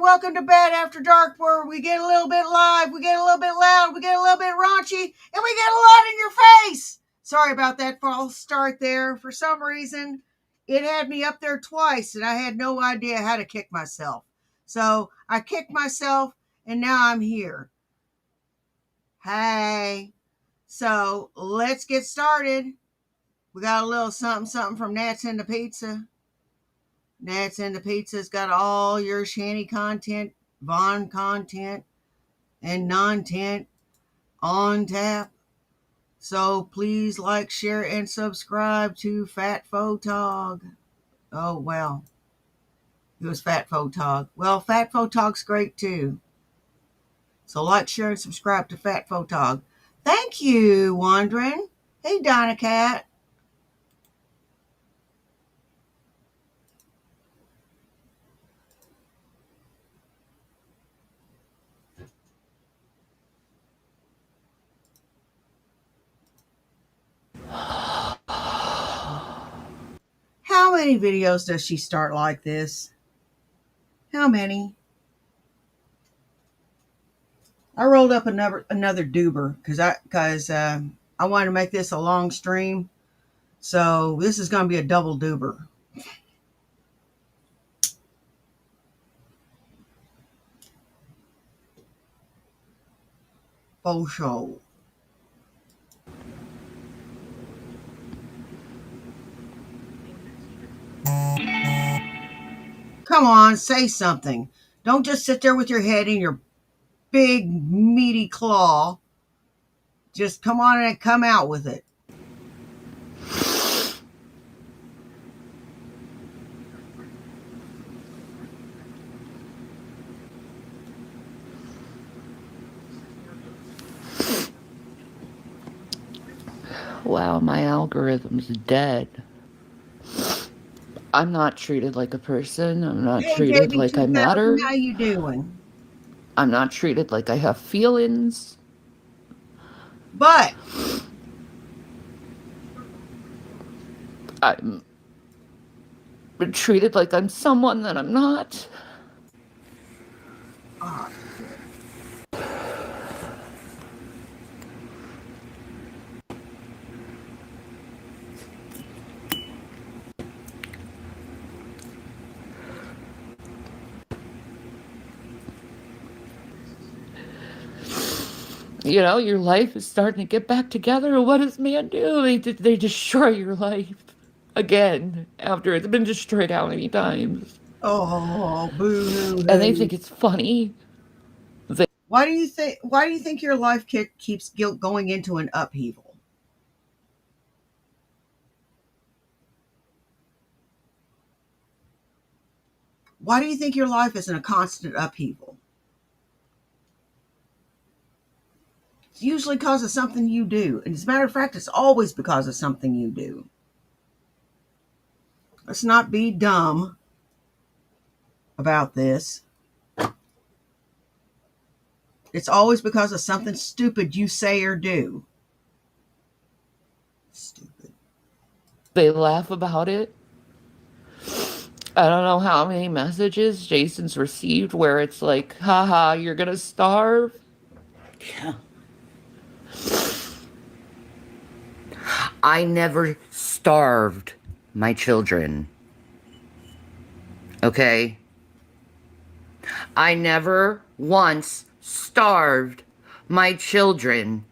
welcome to Bad After Dark, where we get a little bit live, we get a little bit loud, we get a little bit raunchy, and we get a lot in your face. Sorry about that false start there. For some reason, it had me up there twice, and I had no idea how to kick myself. So I kicked myself, and now I'm here. Hey. So let's get started. We got a little something from Nats and the Pizza. Nats and the Pizza's got all your shanty content, Vaughn content, and non-tent on tap. So please like, share, and subscribe to Fat Photog. Oh, well. It was Fat Photog. Well, Fat Photog's great too. So like, share, and subscribe to Fat Photog. Thank you, Wandering. Hey, Dinah Cat. How many videos does she start like this? How many? I rolled up another doober because I wanted to make this a long stream. So this is going to be a double doober. Faux show. Come on, say something. Don't just sit there with your head in your big, meaty claw. Just come on and come out with it. Wow, my algorithm's dead. I'm not treated like a person. I'm not treated like I matter. How you doing? I'm not treated like I have feelings. But I'm treated like I'm someone that I'm not. Oh, You know, your life is starting to get back together. What does man do? They destroy your life again after it's been destroyed how many times? Oh, boo-hoo. And they think it's funny. Why do you think your life keeps going into an upheaval? Why do you think your life is in a constant upheaval? It's usually because of something you do. And as a matter of fact, it's always because of something you do. Let's not be dumb about this. It's always because of something stupid you say or do. Stupid. They laugh about it. I don't know how many messages Jason's received where it's like, haha, you're gonna starve. Yeah. I never starved my children. Okay? I never once starved my children.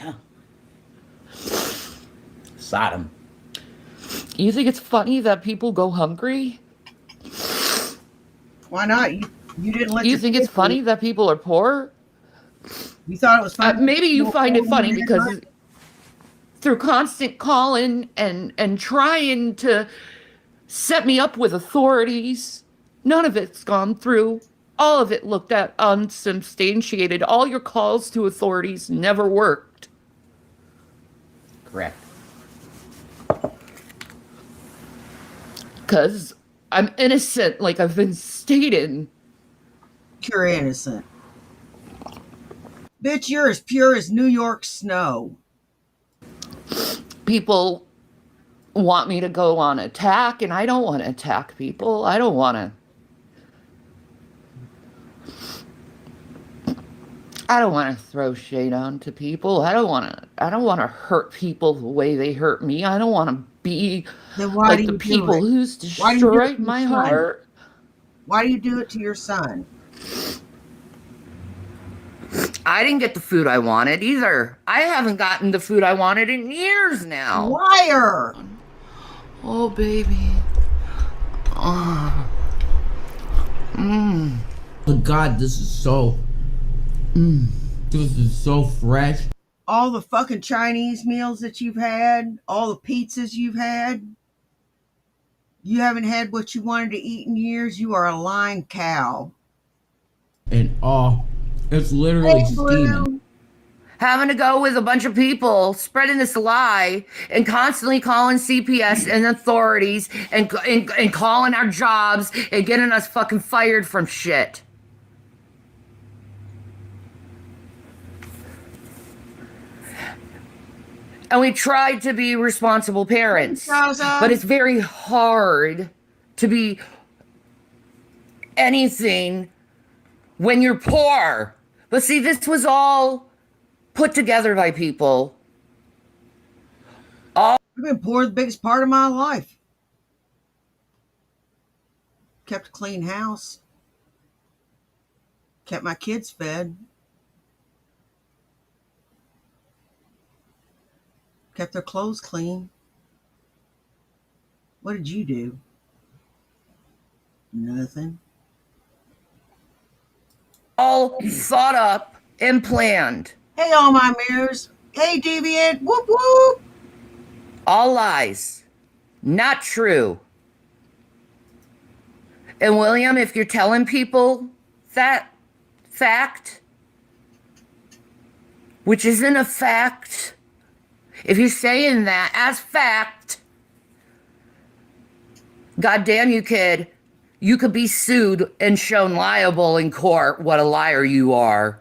Yeah. Sodom. You think it's funny that people go hungry? Why not? You didn't let You think it's funny that people are poor? You thought it was funny? Maybe you find it funny because through constant calling and trying to set me up with authorities, none of it's gone through. All of it looked at unsubstantiated. All your calls to authorities never worked. Correct. Because I'm innocent, like I've been stated. You're innocent. Bitch, you're as pure as New York snow. People want me to go on attack, and I don't want to attack people. I don't want to. I don't want to throw shade onto people. I don't want to hurt people the way they hurt me. I don't want to be Then why do like the you do people it? who's Why do you do it destroyed to your my son? heart. Why do you do it to your son? I didn't get the food I wanted either. I haven't gotten the food I wanted in years now. Liar! Oh, baby. Oh. Oh God, this is so. This is so fresh. All the fucking Chinese meals that you've had, all the pizzas you've had, you haven't had what you wanted to eat in years. You are a lying cow. And it's literally Hey, steaming. Blue. Having to go with a bunch of people spreading this lie and constantly calling CPS and authorities and calling our jobs and getting us fucking fired from shit. And we tried to be responsible parents, but it's very hard to be anything when you're poor. But see, this was all put together by people. I've been poor the biggest part of my life. Kept a clean house. Kept my kids fed. Kept their clothes clean. What did you do? Nothing. All thought up and planned. Hey, all my mirrors. Hey, deviant. Whoop, whoop. All lies. Not true. And William, if you're telling people that fact, which isn't a fact, if you're saying that as fact, goddamn you, kid, you could be sued and shown liable in court. What a liar you are.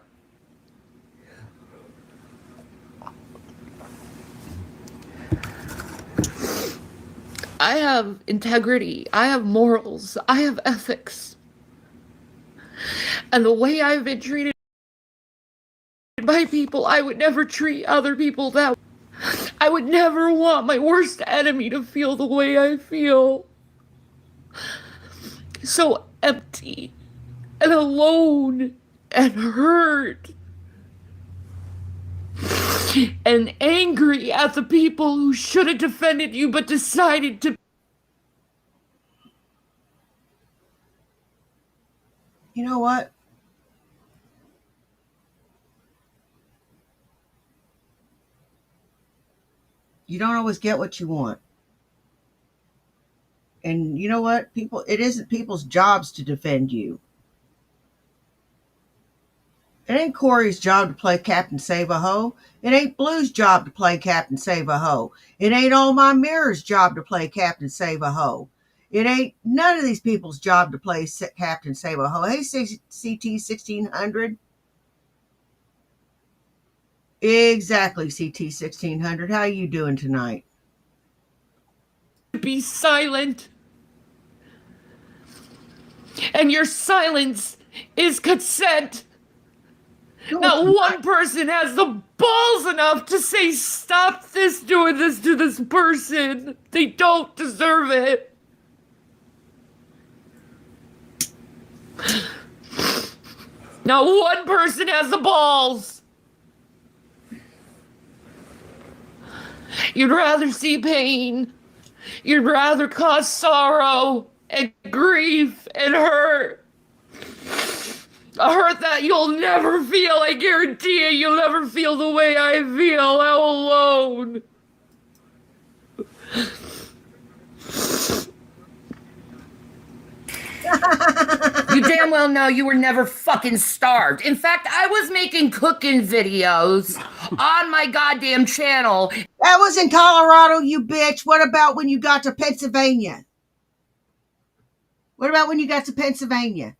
I have integrity. I have morals. I have ethics. And the way I've been treated by people, I would never treat other people that way. I would never want my worst enemy to feel the way I feel. So empty and alone and hurt and angry at the people who should have defended you but decided to. You know what? You don't always get what you want. And you know what? It isn't people's jobs to defend you. It ain't Corey's job to play Captain Save-A-Ho. It ain't Blue's job to play Captain Save-A-Ho. It ain't all my mirrors' job to play Captain Save-A-Ho. It ain't none of these people's job to play Captain Save-A-Ho. Hey, CT 1600. Exactly, CT 1600. How you doing tonight? Be silent. And your silence is consent. Not one person has the balls enough to say, stop this, doing this to this person. They don't deserve it. Not one person has the balls. You'd rather see pain. You'd rather cause sorrow and grief and hurt. A hurt that you'll never feel. I guarantee you, you'll never feel the way I feel. How alone. You damn well know you were never fucking starved. In fact, I was making cooking videos on my goddamn channel. That was in Colorado, you bitch. What about when you got to Pennsylvania? What about when you got to Pennsylvania?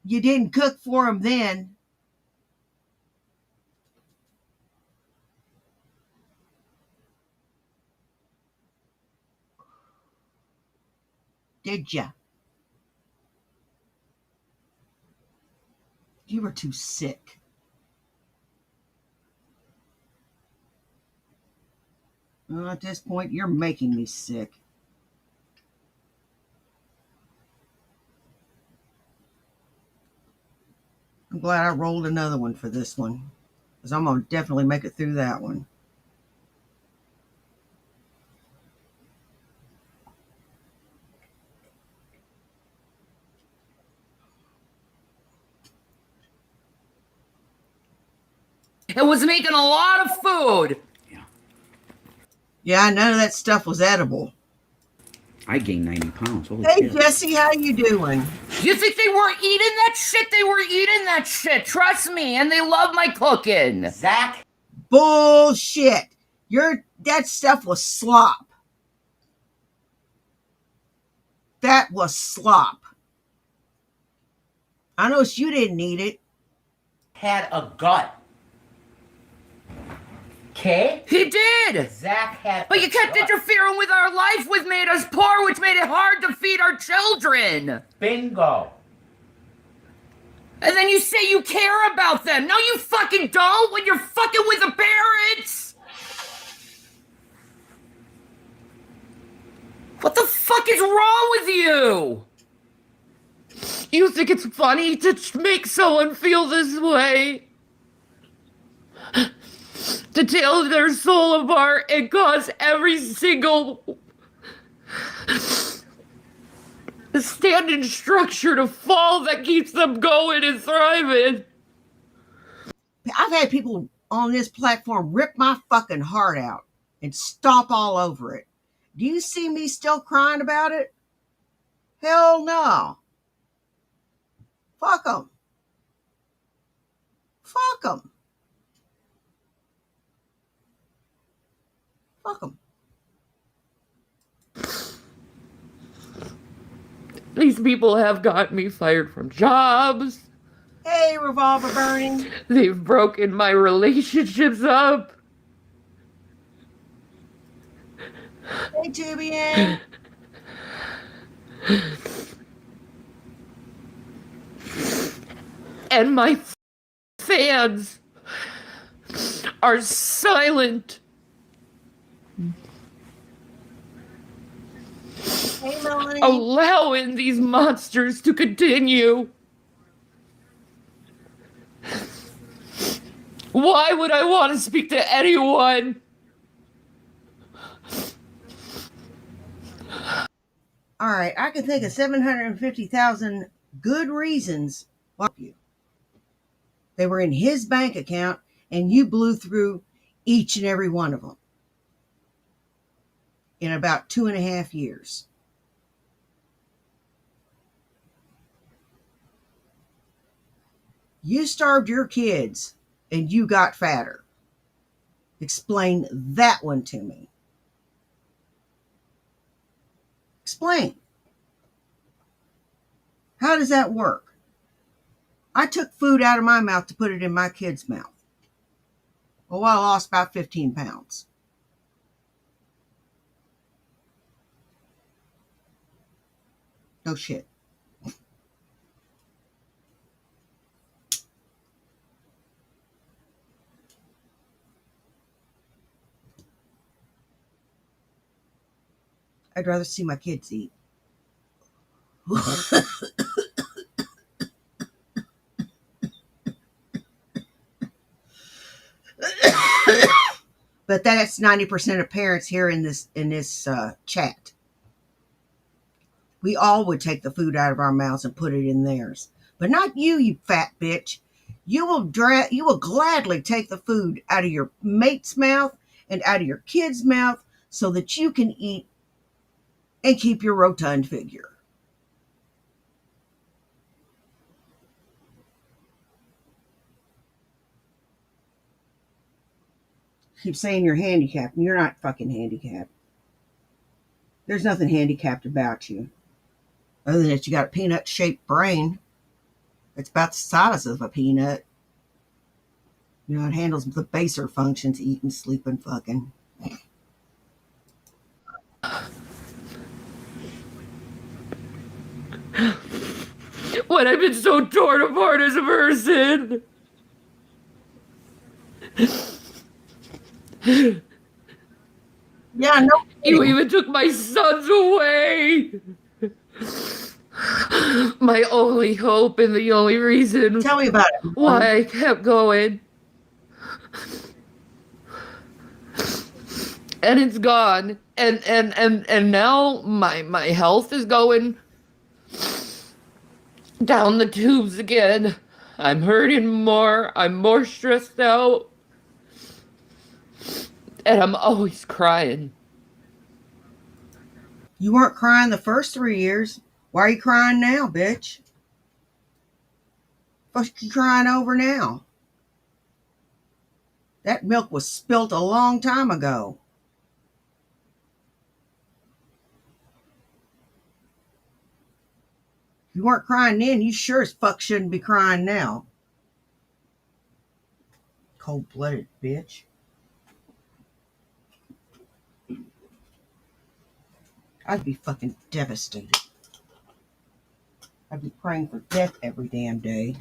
You didn't cook for them then. Did ya? You were too sick. Well, at this point, you're making me sick. I'm glad I rolled another one for this one, because I'm going to definitely make it through that one. It was making a lot of food. Yeah, none of that stuff was edible. I gained 90 pounds. Holy Hey, shit. Jesse, how you doing? You think they weren't eating that shit? They were eating that shit. Trust me. And they love my cooking. Zach? Bullshit. That stuff was slop. That was slop. I noticed you didn't eat it. Had a gut. Okay? He did. Zach had But a you kept gut. interfering with our life, which made us poor, which made it hard to feed our children. Bingo. And then you say you care about them. No, you fucking don't when you're fucking with the parents. What the fuck is wrong with you? You think it's funny to make someone feel this way? To tear their soul apart and cause every single standing structure to fall that keeps them going and thriving. I've had people on this platform rip my fucking heart out and stomp all over it. Do you see me still crying about it? Hell no. Fuck them. Fuck them. Fuck them. These people have gotten me fired from jobs. Hey, Revolver Burning. They've broken my relationships up. Hey, Tubian. And my fans are silent. Hey, Melanie. Allowing these monsters to continue. Why would I want to speak to anyone? All right, I can think of 750,000 good reasons why you. They were in his bank account, and you blew through each and every one of them in about 2.5 years. You starved your kids, and you got fatter. Explain that one to me. Explain. How does that work? I took food out of my mouth to put it in my kid's mouth. Well, I lost about 15 pounds. No shit. I'd rather see my kids eat. But that's 90% of parents here in this chat. We all would take the food out of our mouths and put it in theirs, but not you, you fat bitch. You will gladly take the food out of your mate's mouth and out of your kid's mouth so that you can eat and keep your rotund figure. Keep saying you're handicapped, and you're not fucking handicapped. There's nothing handicapped about you, other than that you got a peanut-shaped brain. It's about the size of a peanut. You know, it handles the baser functions, eating, sleeping, fucking. When I've been so torn apart as a person. Yeah, no You kidding. even took my sons away. My only hope and the only reason Tell me about it, Mom. why I kept going. And it's gone. And now my health is going down the tubes again. I'm hurting more. I'm more stressed out. And I'm always crying. You weren't crying the first 3 years. Why are you crying now, bitch? What you crying over now? That milk was spilt a long time ago. If you weren't crying then, you sure as fuck shouldn't be crying now. Cold-blooded bitch. I'd be fucking devastated. I'd be praying for death every damn day.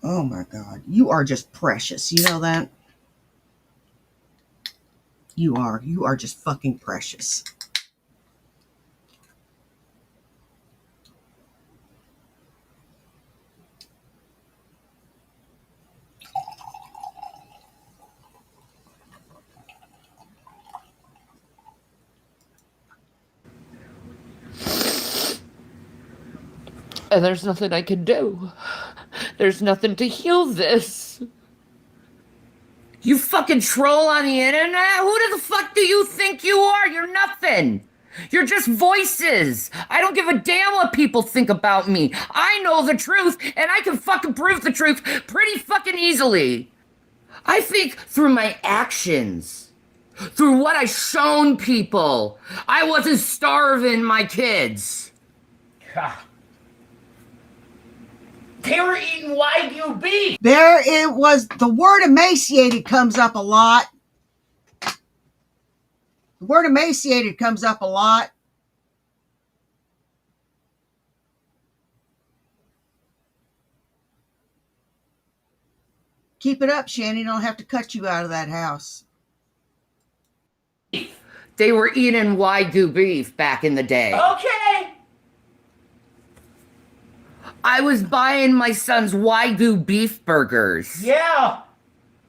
Oh my God. You are just precious. You know that? You are. You are just fucking precious. And there's nothing I can do. There's nothing to heal this. You fucking troll on the internet? Who the fuck do you think you are? You're nothing. You're just voices. I don't give a damn what people think about me. I know the truth, and I can fucking prove the truth pretty fucking easily. I think through my actions, through what I shown people, I wasn't starving my kids. God. They were eating Wagyu beef. There it was. The word emaciated comes up a lot. The word emaciated comes up a lot. Keep it up, Shanny. Don't have to cut you out of that house. They were eating Wagyu beef back in the day. Okay. I was buying my son's Wagyu beef burgers. Yeah.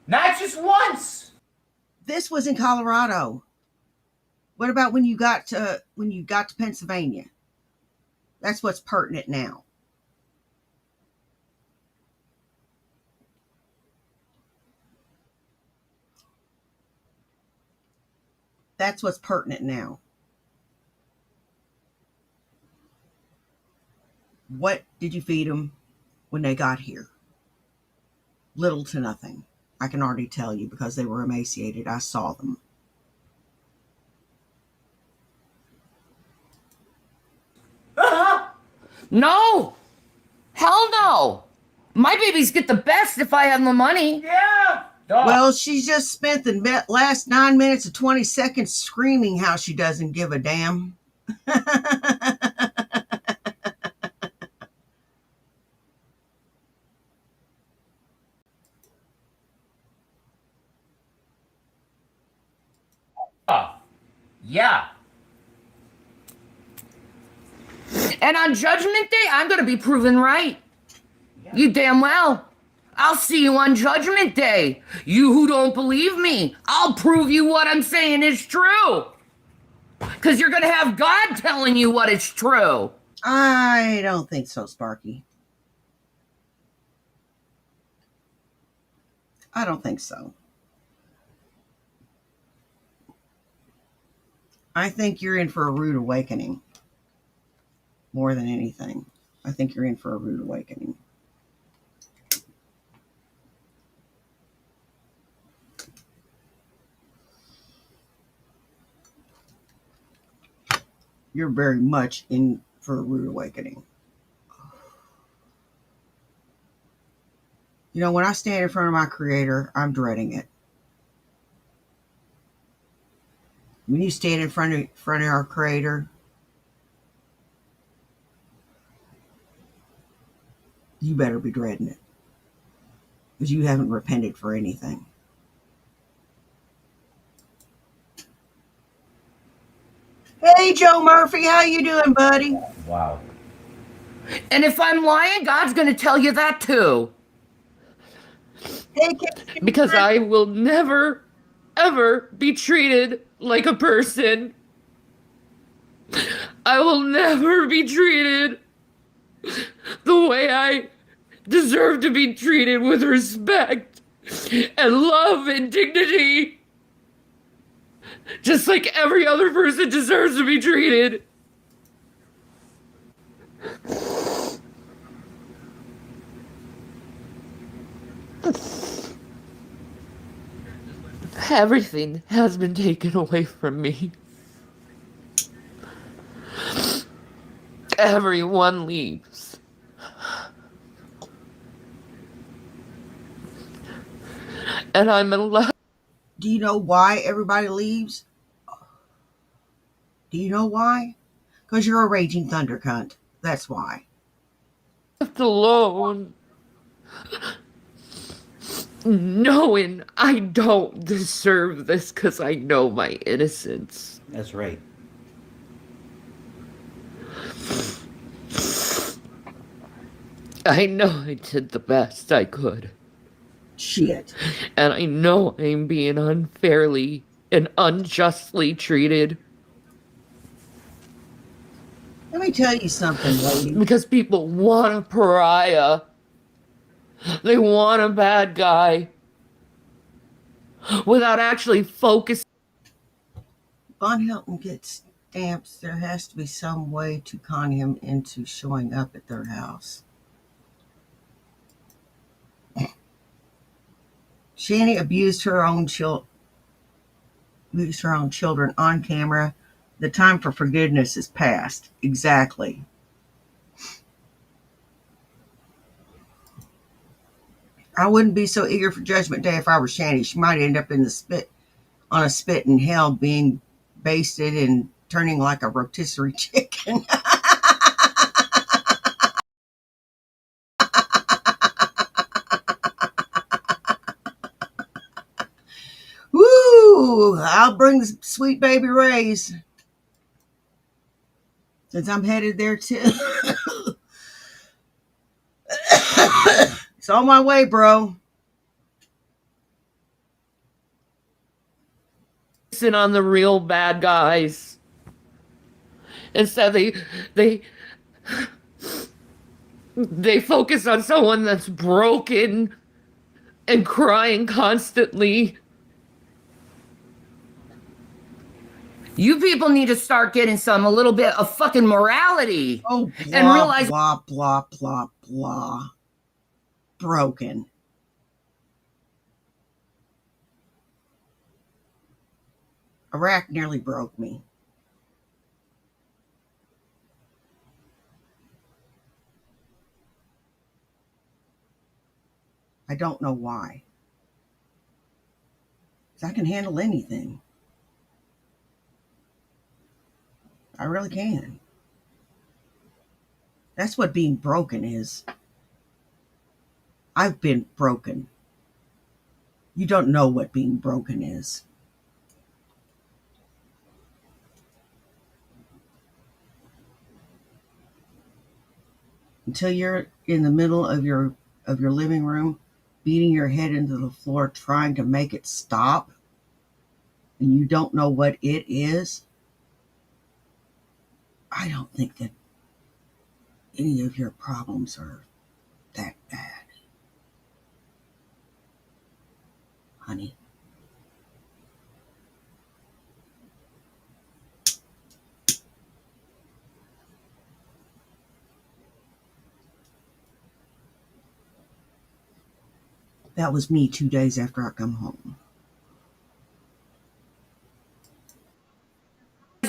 Not just once. This was in Colorado. What about when you got to Pennsylvania? That's what's pertinent now. That's what's pertinent now. What did you feed them when they got here? Little to nothing. I can already tell you because they were emaciated. I saw them. No! Hell no! My babies get the best if I have the money. Yeah. Dog. Well, she just spent the last 9 minutes and 20 seconds screaming how she doesn't give a damn. Yeah. And on Judgment Day, I'm gonna be proven right. You damn well. I'll see you on Judgment Day. You who don't believe me, I'll prove you what I'm saying is true. Because you're gonna have God telling you what is true. I don't think so, Sparky. I don't think so. I think you're in for a rude awakening. More than anything. I think you're in for a rude awakening. You're very much in for a rude awakening. You know, when I stand in front of my Creator, I'm dreading it. When you stand in front of our Creator, you better be dreading it. Because you haven't repented for anything. Hey, Joe Murphy, how you doing, buddy? Wow. And if I'm lying, God's going to tell you that too. Hey, Casey. Because I will never, ever be treated like a person. I will never be treated the way I deserve to be treated, with respect and love and dignity. Just like every other person deserves to be treated. Everything has been taken away from me. Everyone leaves. And I'm allowed. Do you know why everybody leaves? Do you know why? Because you're a raging thunder cunt. That's why. Left alone, knowing I don't deserve this because I know my innocence. That's right. I know I did the best I could. Shit. And I know I'm being unfairly and unjustly treated Let me tell you something, lady. because people want a pariah. They want a bad guy without actually focusing. Von Helton gets stamps. There has to be some way to con him into showing up at their house. Shanny abused her own children on camera. The time for forgiveness is past. Exactly. I wouldn't be so eager for Judgment Day if I were Shanny. She might end up in the spit in hell, being basted and turning like a rotisserie chicken. Woo! I'll bring the sweet baby rays, since I'm headed there too. It's on my way, bro. On the real bad guys. Instead, they focus on someone that's broken and crying constantly. You people need to start getting a little bit of fucking morality. Oh, blah, and realize blah, blah, blah, blah. Broken. Iraq nearly broke me. I don't know why. 'Cause I can handle anything. I really can. That's what being broken is. I've been broken. You don't know what being broken is. Until you're in the middle of your living room, beating your head into the floor trying to make it stop, and you don't know what it is, I don't think that any of your problems are that bad, honey. That was me 2 days after I come home.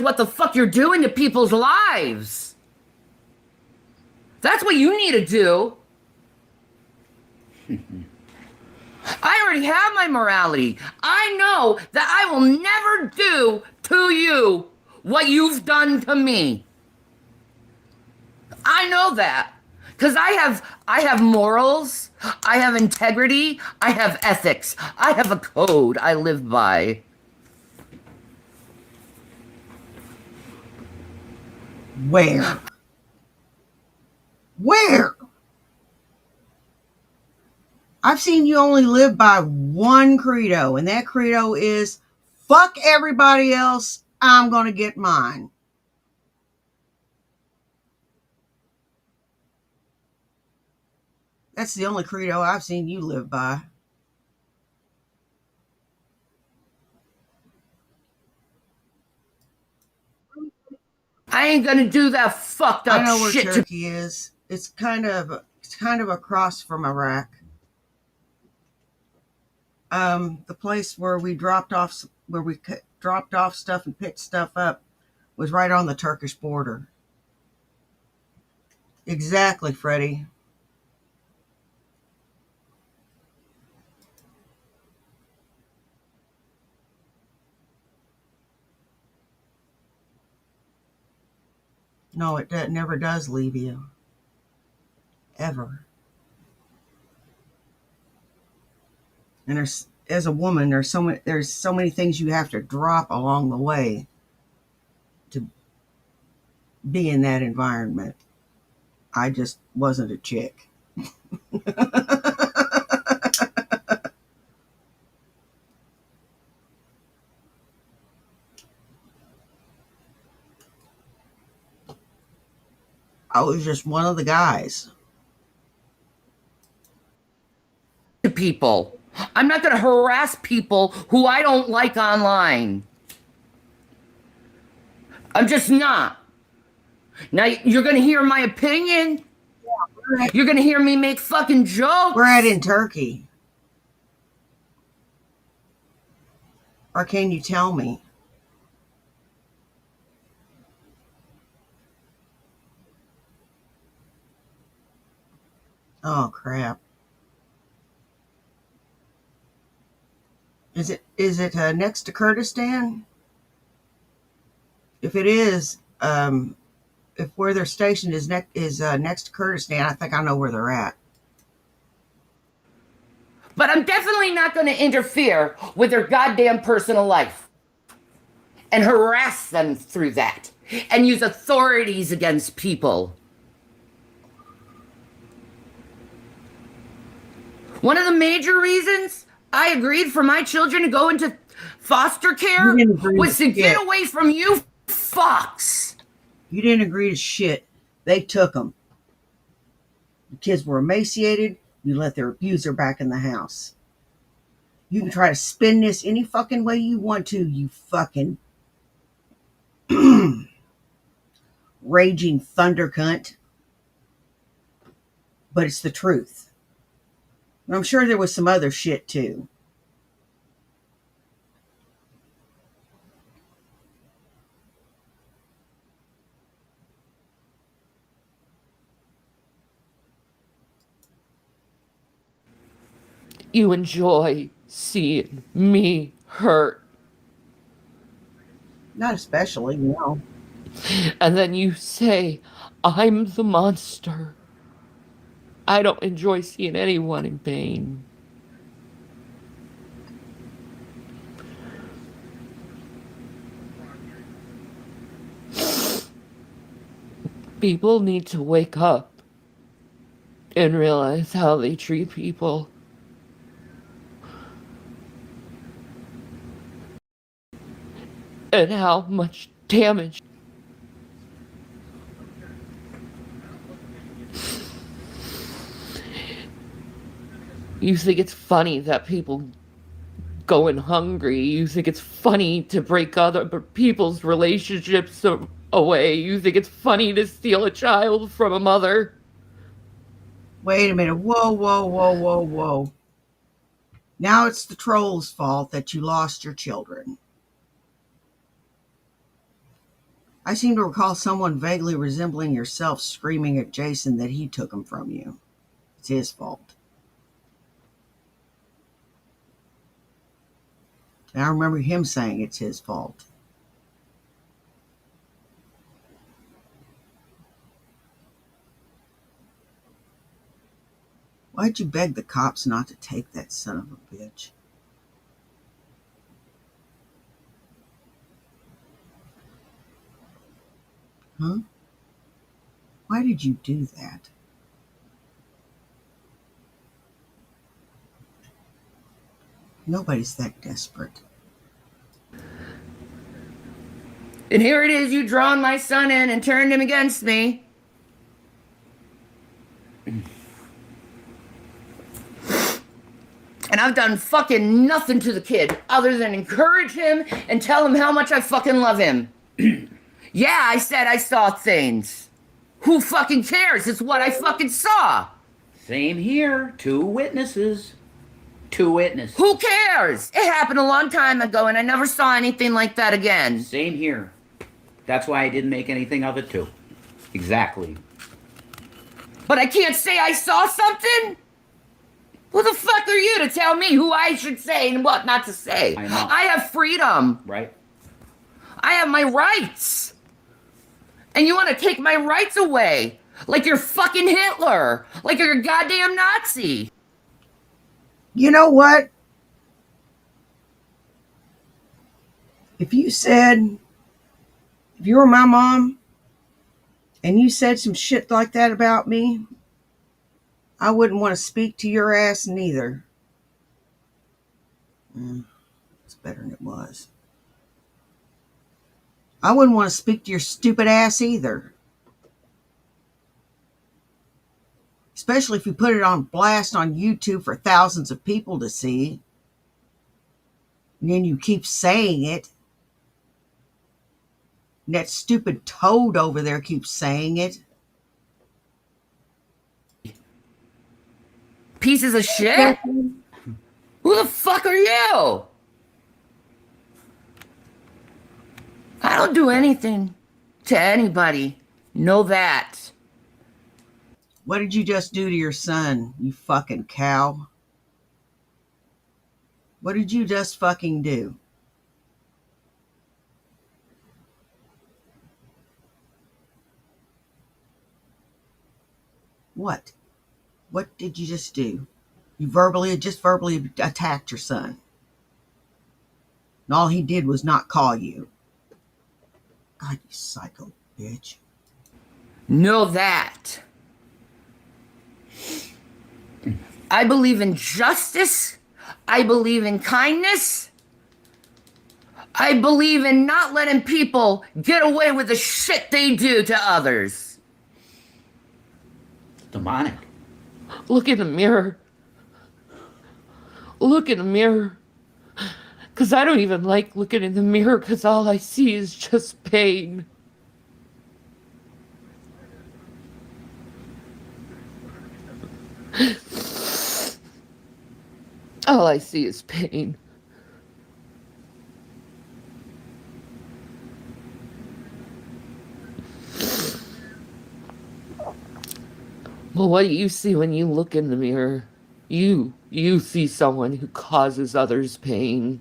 what the fuck you're doing to people's lives. That's what you need to do. I already have my morality. I know that I will never do to you what you've done to me. I know that. Because I have morals, I have integrity, I have ethics, I have a code I live by. Where? Where? I've seen you only live by one credo, and that credo is fuck everybody else. I'm going to get mine. That's the only credo I've seen you live by. I ain't gonna do that fucked I up know where shit to Turkey is. It's kind of across from Iraq. The place where we dropped off stuff and picked stuff up was right on the Turkish border. Exactly, Freddie. No, it never does leave you. Ever. And as a woman, there's so many things you have to drop along the way to be in that environment. I just wasn't a chick. I was just one of the guys. people. I'm not gonna harass people who I don't like online. I'm just not. Now you're gonna hear my opinion. You're gonna hear me make fucking jokes. We're at in Turkey. Or can you tell me? Oh crap! Is it next to Kurdistan? If it is, if where they're stationed is next to Kurdistan, I think I know where they're at. But I'm definitely not gonna interfere with their goddamn personal life and harass them through that and use authorities against people. One of the major reasons I agreed for my children to go into foster care You didn't agree was to to get shit. away from you fucks. You didn't agree to shit. They took them. The kids were emaciated. You let their abuser back in the house. You can try to spin this any fucking way you want to, you fucking raging thunder cunt. But it's the truth. And I'm sure there was some other shit too. You enjoy seeing me hurt. Not especially, no. And then you say, I'm the monster. I don't enjoy seeing anyone in pain. People need to wake up and realize how they treat people. And how much damage. You think it's funny that people going hungry. You think it's funny to break other people's relationships away. You think it's funny to steal a child from a mother. Wait a minute. Whoa, whoa, whoa, whoa, whoa. Now it's the troll's fault that you lost your children. I seem to recall someone vaguely resembling yourself screaming at Jason that he took them from you. It's his fault. And I remember him saying it's his fault. Why'd you beg the cops not to take that son of a bitch? Huh? Why did you do that? Nobody's that desperate. And here it is, you drawn my son in and turned him against me. And I've done fucking nothing to the kid other than encourage him and tell him how much I fucking love him. Yeah, I said I saw things. Who fucking cares? It's what I fucking saw. Same here. 2 witnesses. 2 witnesses. Who cares? It happened a long time ago and I never saw anything like that again. Same here. That's why I didn't make anything of it too. Exactly. But I can't say I saw something? Who the fuck are you to tell me who I should say and what not to say? I know. I have freedom. Right? I have my rights. And you want to take my rights away. Like you're fucking Hitler. Like you're a goddamn Nazi. You know what? If you were my mom and you said some shit like that about me, I wouldn't want to speak to your ass neither. It's better than it was. I wouldn't want to speak to your stupid ass either. Especially if you put it on blast on YouTube for thousands of people to see. And then you keep saying it. And that stupid toad over there keeps saying it. Pieces of shit? Who the fuck are you? I don't do anything to anybody. Know that. What did you just do to your son, you fucking cow? What did you just fucking do? What? What did you just do? You verbally attacked your son. And all he did was not call you. God, you psycho bitch. Know that. I believe in justice. I believe in kindness. I believe in not letting people get away with the shit they do to others. Demonic. Look in the mirror. Look in the mirror. Because I don't even like looking in the mirror because all I see is just pain. All I see is pain. Well, what do you see when you look in the mirror? You see someone who causes others pain.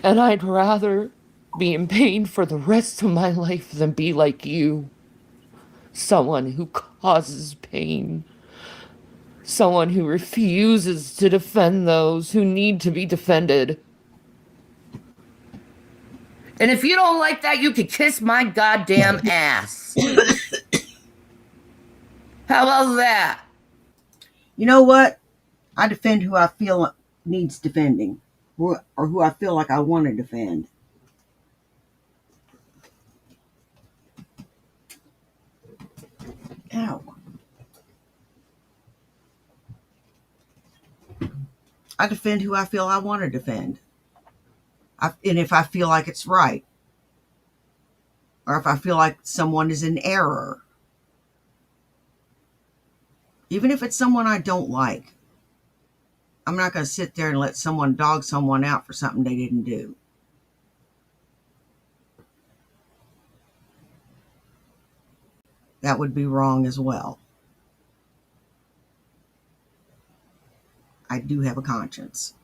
And I'd rather be in pain for the rest of my life than be like you. Someone who causes pain. Someone who refuses to defend those who need to be defended. And if you don't like that, you can kiss my goddamn ass. How about that? You know what? I defend who I feel needs defending. Or who I feel like I want to defend. Ow. I defend who I feel I want to defend. And if I feel like it's right. Or if I feel like someone is in error. Even if it's someone I don't like. I'm not going to sit there and let someone dog someone out for something they didn't do. That would be wrong as well. I do have a conscience.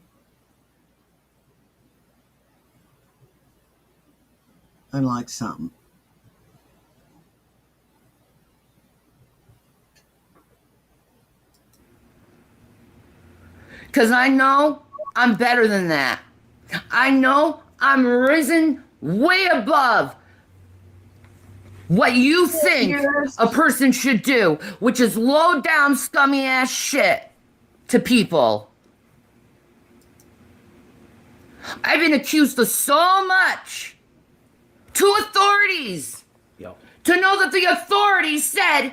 Unlike some. Because I know I'm better than that. I know I'm risen way above what you think Yes. a person should do, which is low down, scummy ass shit to people. I've been accused of so much to authorities Yep. to know that the authorities said,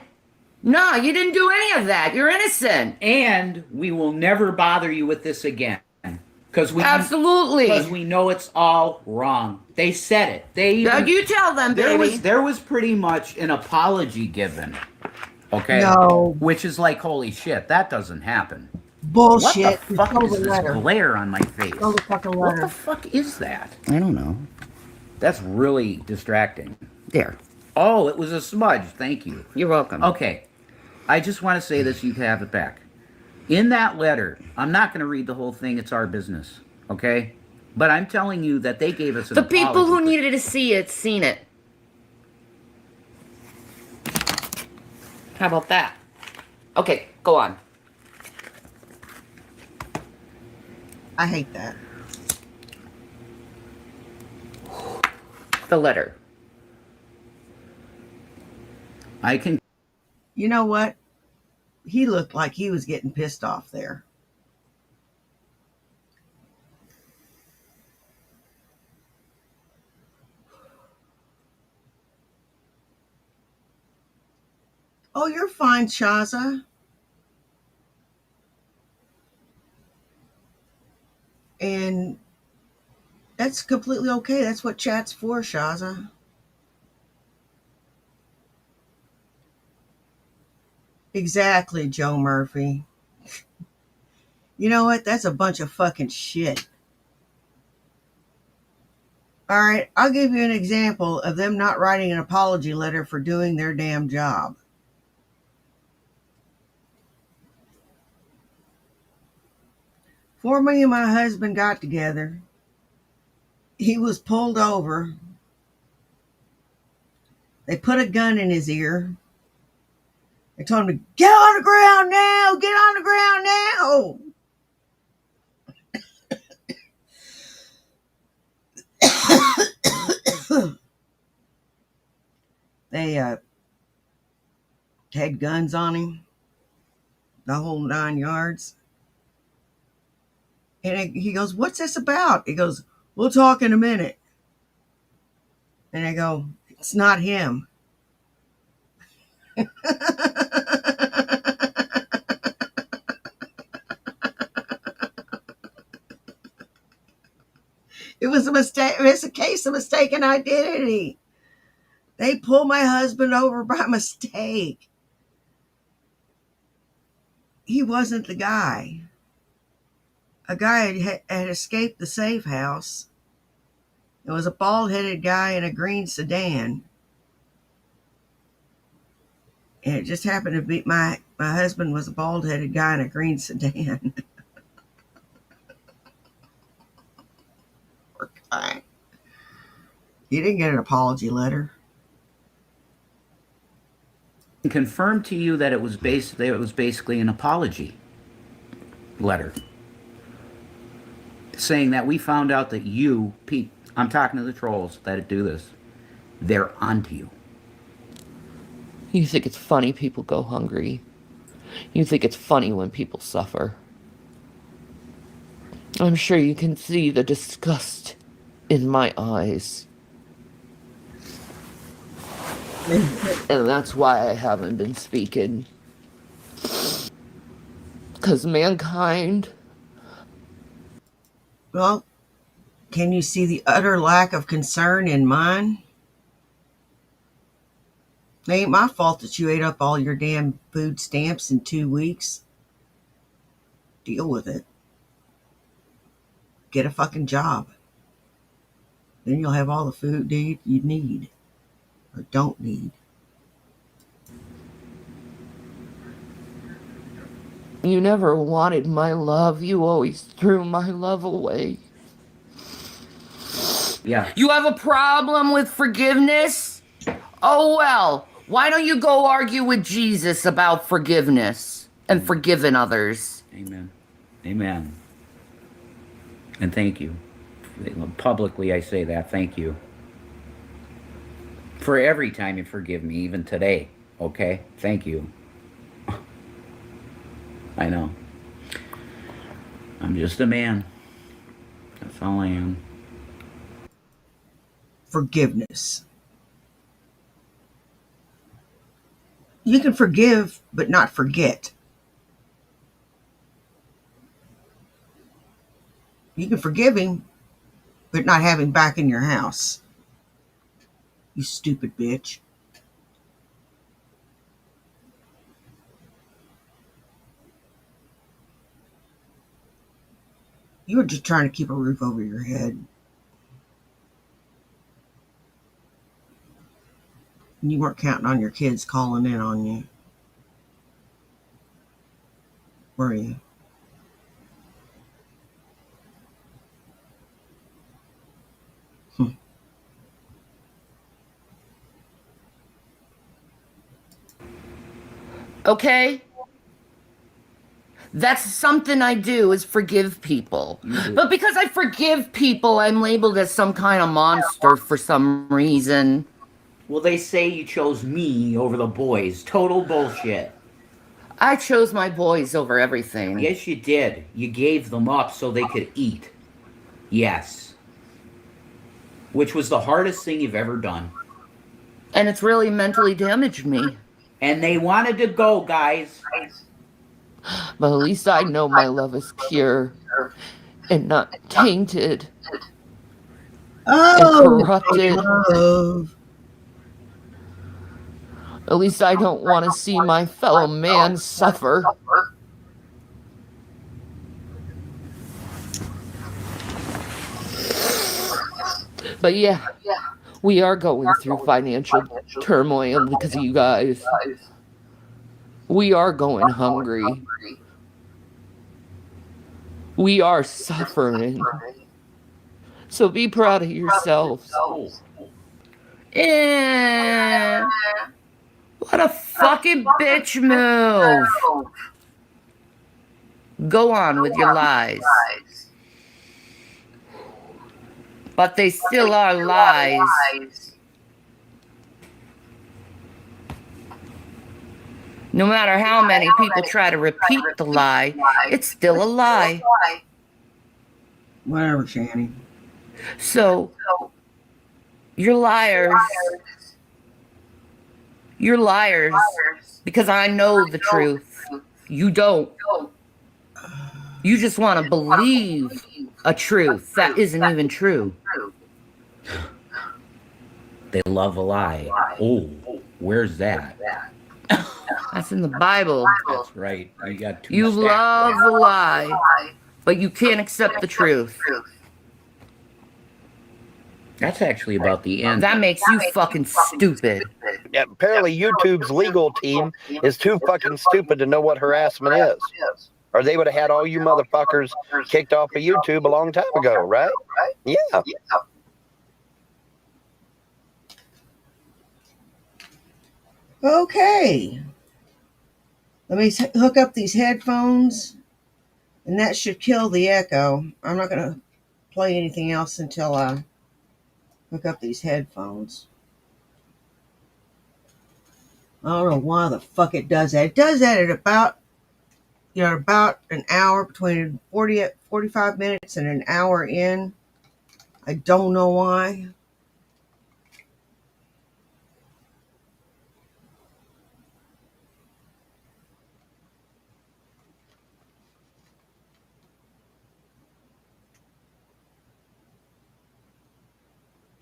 nah, you didn't do any of that. You're innocent. And we will never bother you with this again. Because Absolutely. we know it's all wrong. They said it. They Now even, you tell them, baby. there was pretty much an apology given. Okay? No. Which is like, holy shit, that doesn't happen. Bullshit. What the fuck Show is the this letter. glare on my face? Show the fucking What letter. the fuck is that? I don't know. That's really distracting. There. Oh, it was a smudge. Thank you. You're welcome. Okay. I just want to say this, you can have it back. In that letter, I'm not going to read the whole thing, it's our business, okay? But I'm telling you that they gave us an The people who apology. needed to see it, seen it. How about that? Okay, go on. I hate that. The letter. I can You know what? He looked like he was getting pissed off there. Oh, you're fine, Shaza. And that's completely okay. That's what chat's for, Shaza. Exactly, Joe Murphy. You know what? That's a bunch of fucking shit. All right, I'll give you an example of them not writing an apology letter for doing their damn job. Before me and my husband got together, he was pulled over. They put a gun in his ear. They told him to get on the ground now, get on the ground now. They had guns on him, the whole 9 yards. And he goes, "What's this about?" He goes, "We'll talk in a minute." And I go, "It's not him." It was a mistake. It's a case of mistaken identity. They pulled my husband over by mistake. He wasn't the guy. A guy had escaped the safe house. It was a bald-headed guy in a green sedan. And it just happened to be my husband was a bald-headed guy in a green sedan. Poor guy. He didn't get an apology letter. confirm to you that it was basically an apology letter. Saying that we found out that you, Pete, I'm talking to the trolls that do this, they're onto you. You think it's funny people go hungry. You think it's funny when people suffer. I'm sure you can see the disgust in my eyes. And that's why I haven't been speaking. Because mankind... Well, can you see the utter lack of concern in mine? It ain't my fault that you ate up all your damn food stamps in 2 weeks. Deal with it. Get a fucking job. Then you'll have all the food you need or don't need. You never wanted my love. You always threw my love away. Yeah. You have a problem with forgiveness? Oh, well, why don't you go argue with Jesus about forgiveness and forgiving others? Amen. Amen. And thank you. Publicly, I say that. Thank you For every time you forgive me, even today. Okay? Thank you. I know. I'm just a man. That's all I am. Forgiveness. You can forgive, but not forget. You can forgive him, but not have him back in your house. You stupid bitch. You were just trying to keep a roof over your head. And you weren't counting on your kids calling in on you. Were you? Okay? That's something I do, is forgive people. But because I forgive people, I'm labeled as some kind of monster for some reason. Well, they say you chose me over the boys. Total bullshit. I chose my boys over everything. Yes, you did. You gave them up so they could eat. Yes. Which was the hardest thing you've ever done. And it's really mentally damaged me. And they wanted to go, guys. But at least I know my love is pure and not tainted and corrupted. Love. At least I don't want to see my fellow man suffer. But yeah, we are going through financial turmoil because of you guys. We are going hungry. We are suffering. So be proud of yourselves. Eh, what a fucking bitch move. Go on with your lies. But they still are lies. No matter how many people try to repeat the lie, it's still a lie. Whatever, Shanny. So, you're liars. You're liars because I know the truth. You don't. You just want to believe a truth that isn't even true. They love a lie. Oh, where's that? That's in the Bible. That's right. You got two You stacked love there. a lie, but you can't accept the truth. That's actually about the end. That makes you fucking stupid. Yeah, apparently YouTube's legal team is too fucking stupid to know what harassment is. Or they would have had all you motherfuckers kicked off of YouTube a long time ago, right? Yeah. Okay. Let me hook up these headphones, and that should kill the echo. I'm not going to play anything else until I hook up these headphones. I don't know why the fuck it does that. It does that at about an hour, between 45 minutes and an hour in. I don't know why.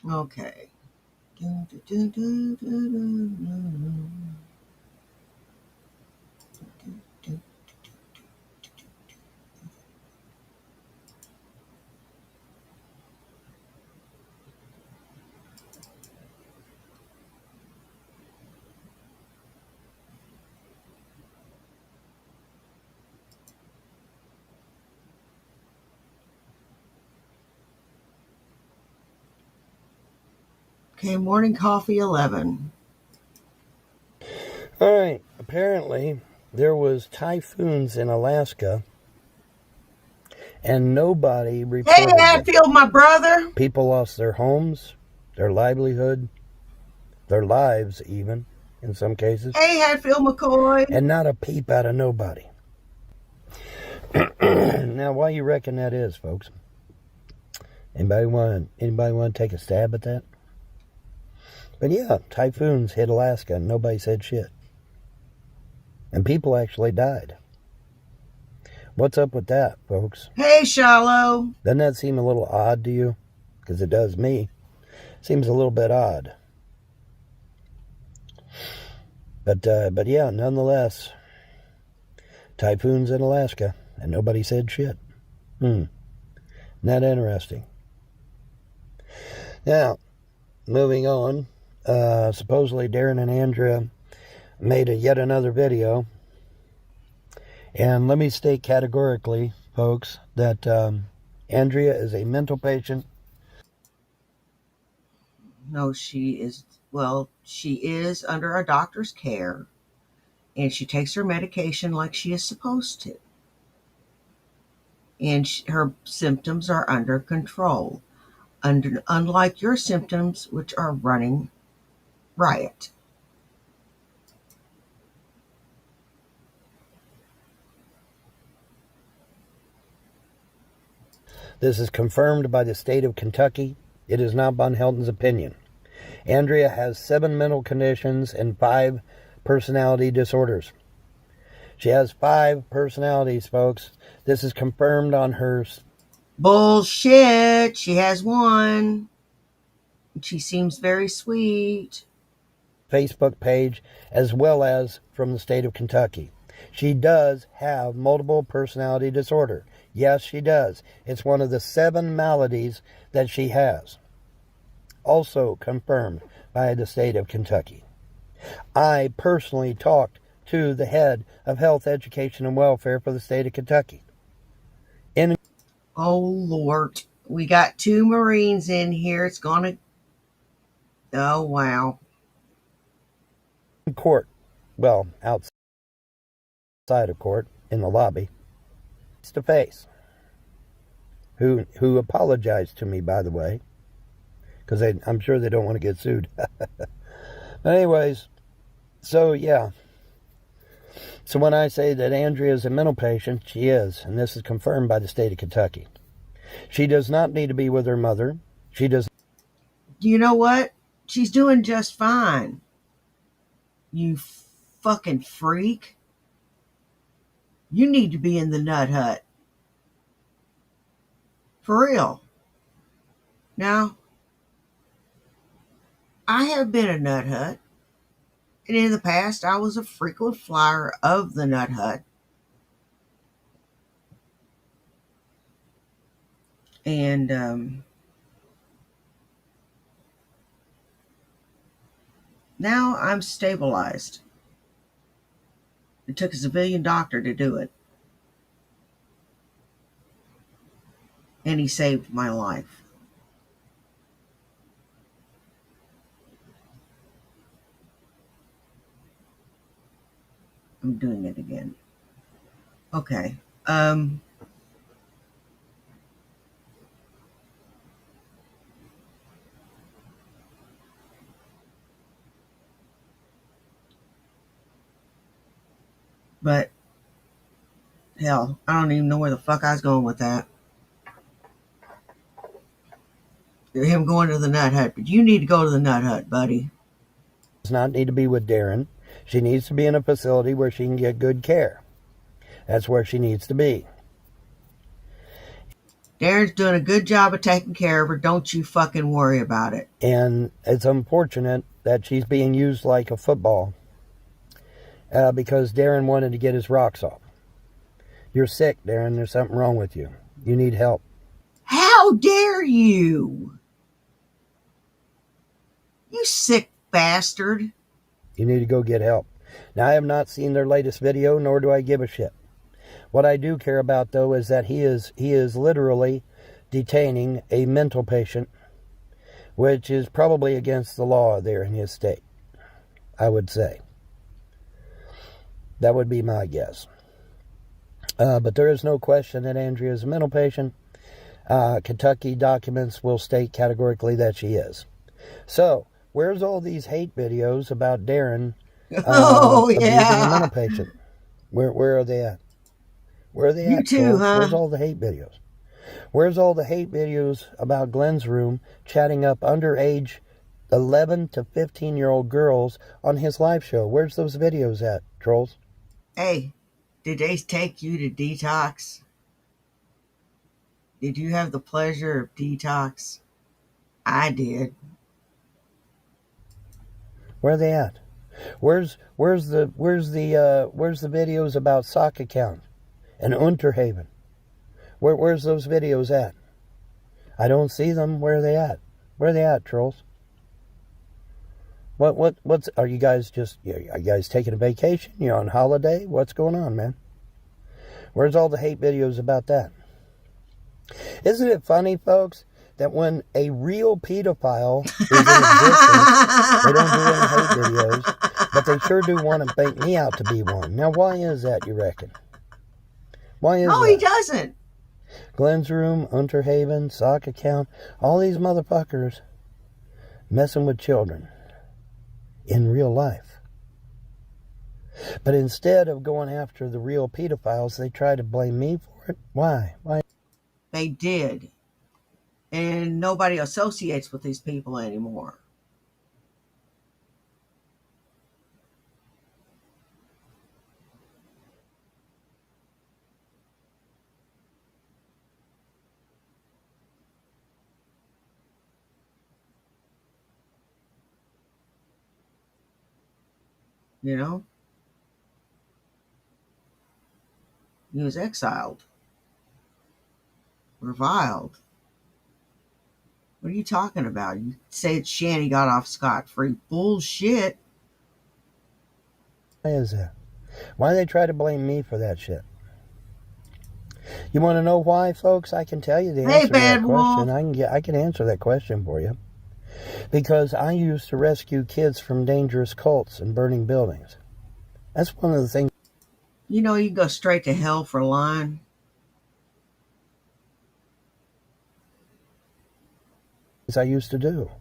Okay. Okay, morning coffee 11. All right. Apparently, there was typhoons in Alaska, and nobody Hey, reported them. Hatfield, my brother. People lost their homes, their livelihood, their lives even, in some cases. Hey, Hatfield McCoy. And not a peep out of nobody. Now, why you reckon that is, folks? Anybody want to take a stab at that? But yeah, typhoons hit Alaska and nobody said shit. And people actually died. What's up with that, folks? Hey, Shallow. Doesn't that seem a little odd to you? Because it does me. Seems a little bit odd. But yeah, nonetheless, typhoons in Alaska and nobody said shit. Isn't that interesting? Now, moving on. Supposedly Darren and Andrea made yet another video. And let me state categorically, folks, that Andrea is a mental patient. No, she is under a doctor's care, and she takes her medication like she is supposed to. And her symptoms are under control, unlike your symptoms, which are running riot. This is confirmed by the state of Kentucky. It is not Von Helton's opinion. Andrea has 7 mental conditions and 5 personality disorders. She has 5 personalities, folks. This is confirmed on her... Bullshit. She has 1. She seems very sweet. Facebook page, as well as from the state of Kentucky. She does have multiple personality disorder. Yes, she does. It's one of the 7 maladies that she has. Also confirmed by the state of Kentucky. I personally talked to the head of health, education, and welfare for the state of Kentucky. Oh, Lord. We got 2 Marines in here. It's going to... Oh, wow. Court. Well, outside of court, in the lobby. Face to face. Who apologized to me, by the way. Because I'm sure they don't want to get sued. But anyways, so yeah. So when I say that Andrea is a mental patient, she is. And this is confirmed by the state of Kentucky. She does not need to be with her mother. She does. You know what? She's doing just fine. You fucking freak. You need to be in the nut hut. For real. Now, I have been a nut hut. And in the past, I was a frequent flyer of the nut hut. And now I'm stabilized. It took a civilian doctor to do it. And he saved my life. I'm doing it again. Okay. But hell, I don't even know where the fuck I was going with that. Him going to the nut hut. But you need to go to the nut hut, buddy. Does not need to be with Darren. She needs to be in a facility where she can get good care. That's where she needs to be. Darren's doing a good job of taking care of her. Don't you fucking worry about it. And it's unfortunate that she's being used like a football because Darren wanted to get his rocks off. You're sick, Darren. There's something wrong with you. You need help. How dare you? You sick bastard. You need to go get help. Now, I have not seen their latest video, nor do I give a shit. What I do care about, though, is that he is literally detaining a mental patient, which is probably against the law there in his state, I would say. That would be my guess. But there is no question that Andrea is a mental patient. Kentucky documents will state categorically that she is. So, Where's all these hate videos about Darren Oh, abusing a yeah. mental patient? Where are they at? Where are they You at, too, trolls? huh? Where's all the hate videos? Where's all the hate videos about Glenn's room chatting up underage 11 to 15-year-old girls on his live show? Where's those videos at, trolls? Hey, did they take you to detox? Did you have the pleasure of detox? I did. Where are they at? Where's the videos about sock account and Unterhaven? Where's those videos at? I don't see them. Where are they at? Where are they at, trolls? What's are you guys are you guys taking a vacation? You're on holiday? What's going on, man? Where's all the hate videos about that? Isn't it funny, folks, that when a real pedophile is in existence, they don't do any hate videos, but they sure do want to make me out to be one. Now, why is that, you reckon? Why is No, that? he doesn't. Glenn's room, Unterhaven, sock account, all these motherfuckers messing with children in real life. But instead of going after the real pedophiles, they try to blame me for it. Why? They did. And nobody associates with these people anymore. You know? He was exiled. Reviled. What are you talking about? You say that Shanny got off scot-free. Bullshit. Why is that? Why do they try to blame me for that shit? You want to know why, folks? I can tell you the answer to that question. I can answer that question for you. Because I used to rescue kids from dangerous cults and burning buildings. That's one of the things. You know you go straight to hell for lying. I used to do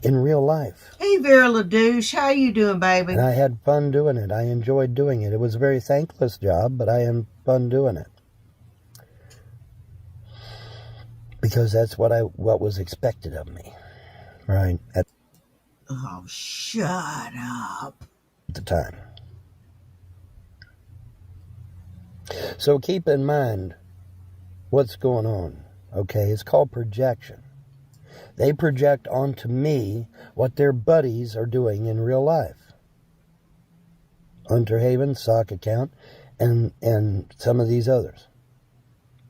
in real life. Hey, Vera LaDouche, how you doing, baby? And I had fun doing it. I enjoyed doing it. It was a very thankless job, but I had fun doing it. Because that's what was expected of me, right? Oh, shut up. At the time. So keep in mind what's going on, okay? It's called projection. They project onto me what their buddies are doing in real life. Unterhaven, sock account, and some of these others.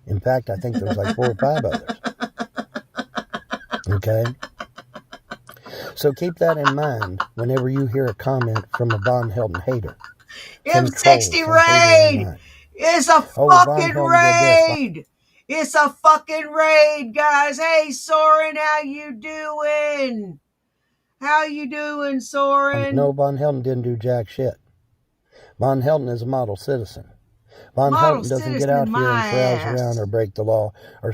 In fact, I think there's like 4 or 5 others. Okay? So keep that in mind whenever you hear a comment from a Von Helden hater. M60 raid! It's a fucking raid! It's a fucking raid, guys. Hey, Soren, how you doing? How you doing, Soren? No, Von Helden didn't do jack shit. Von Helden is a model citizen. Von Helden doesn't get out here and browse around or break the law or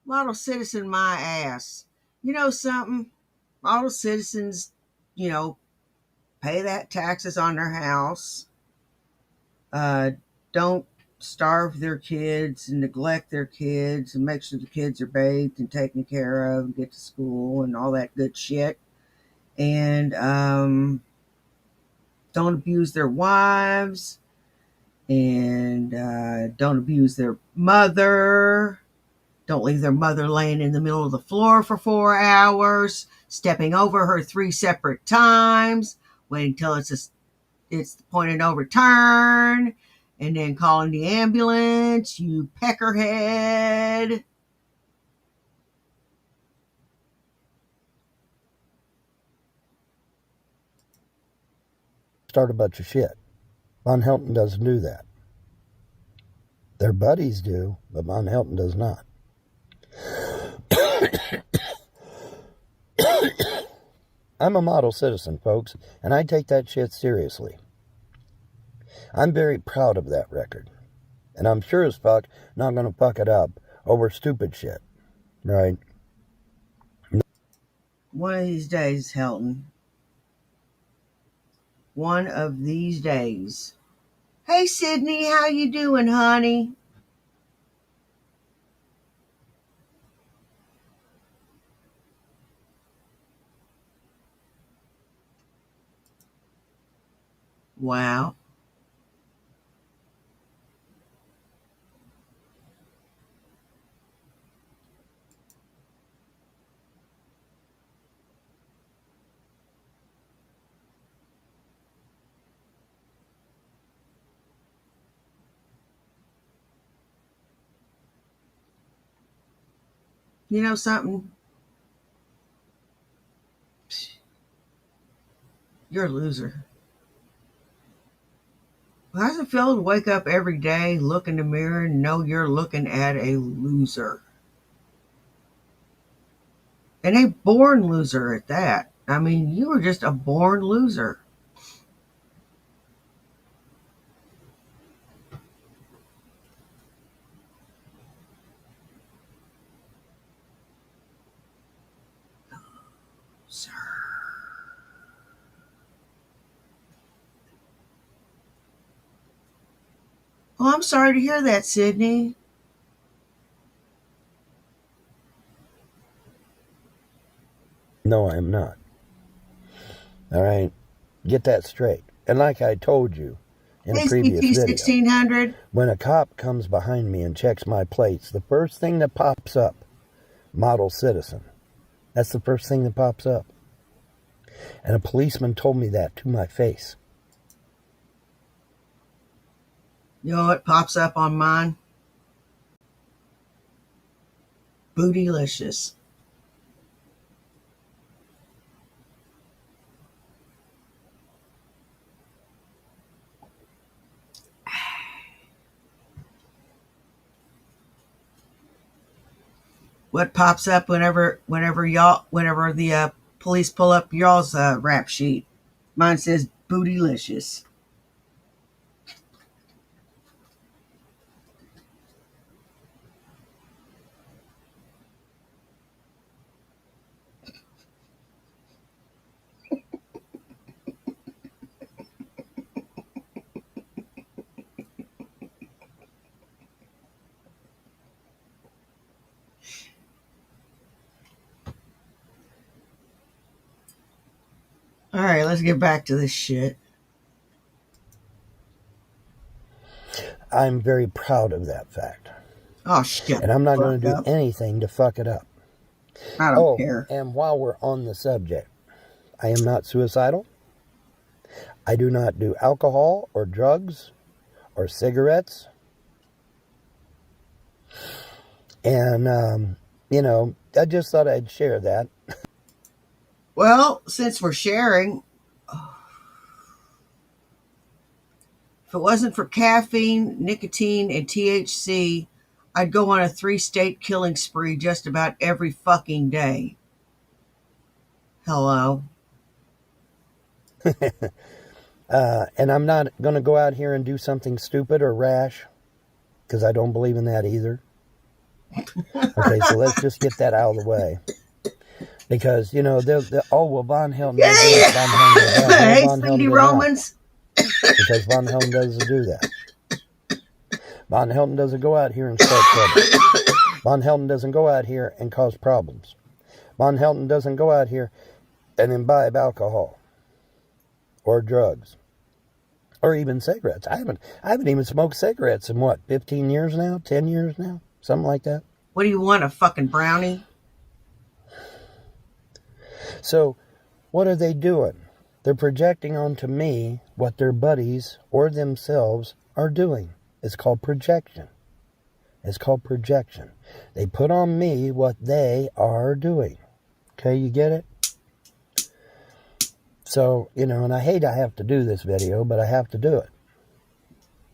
model citizen my ass. You know something? Model citizens, pay that taxes on their house. Don't starve their kids and neglect their kids and make sure the kids are bathed and taken care of and get to school and all that good shit. And don't abuse their wives and don't abuse their mother. Don't leave their mother laying in the middle of the floor for 4 hours, stepping over her 3 separate times, waiting till it's the point of no return, and then calling the ambulance, you peckerhead. Start a bunch of shit. Von Helden doesn't do that. Their buddies do, but Von Helden does not. I'm a model citizen, folks, and I take that shit seriously. I'm very proud of that record. And I'm sure as fuck not going to fuck it up over stupid shit. Right? One of these days, Helton. One of these days. Hey, Sydney, how you doing, honey? Wow. You know something? You're a loser. How does it feel to wake up every day, look in the mirror, and know you're looking at a loser? And a born loser at that. I mean, you were just a born loser. Sir. Oh, I'm sorry to hear that, Sydney. No, I am not. All right? Get that straight. And like I told you in a previous ACT video, 1600. when a cop comes behind me and checks my plates, the first thing that pops up, model citizen. That's the first thing that pops up. And a policeman told me that to my face. You know what pops up on mine? Bootylicious. What pops up whenever the police pull up y'all's rap sheet? Mine says bootylicious. All right, let's get back to this shit. I'm very proud of that fact. Oh, shit. And I'm not going to do anything to fuck it up. I don't care. And while we're on the subject, I am not suicidal. I do not do alcohol or drugs or cigarettes. And, I just thought I'd share that. Well, since we're sharing, if it wasn't for caffeine, nicotine, and THC, I'd go on a 3-state killing spree just about every fucking day. Hello. And I'm not going to go out here and do something stupid or rash, because I don't believe in that either. Okay, so let's just get that out of the way. Because, Von Helton does this, Von Helton does that. Hey, Von Helton Speedy does Romans. not, because Von Helton doesn't do that. Von Helton doesn't go out here and start trouble. Von Helton doesn't go out here and cause problems. Von Helton doesn't go out here and imbibe alcohol or drugs or even cigarettes. I haven't even smoked cigarettes in 15 years now, 10 years now, something like that. What do you want, a fucking brownie? So what are they doing? They're projecting onto me what their buddies or themselves are doing. It's called projection. It's called projection. They put on me what they are doing. Okay, you get it? So, and I hate I have to do this video, but I have to do it.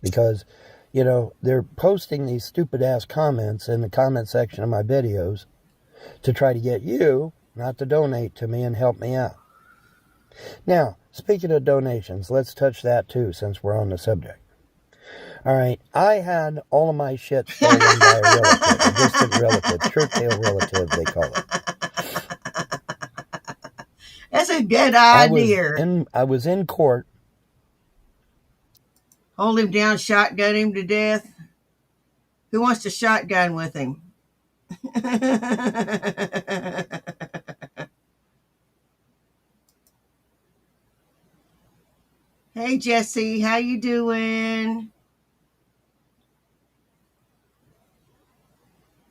Because, they're posting these stupid-ass comments in the comment section of my videos to try to get you not to donate to me and help me out. Now, speaking of donations, let's touch that too, since we're on the subject. All right, I had all of my shit stolen by a relative, a distant relative, shirt tail relative, they call it. That's a good I idea. was in court. Hold him down, shotgun him to death. Who wants to shotgun with him? Hey Jesse, how you doing?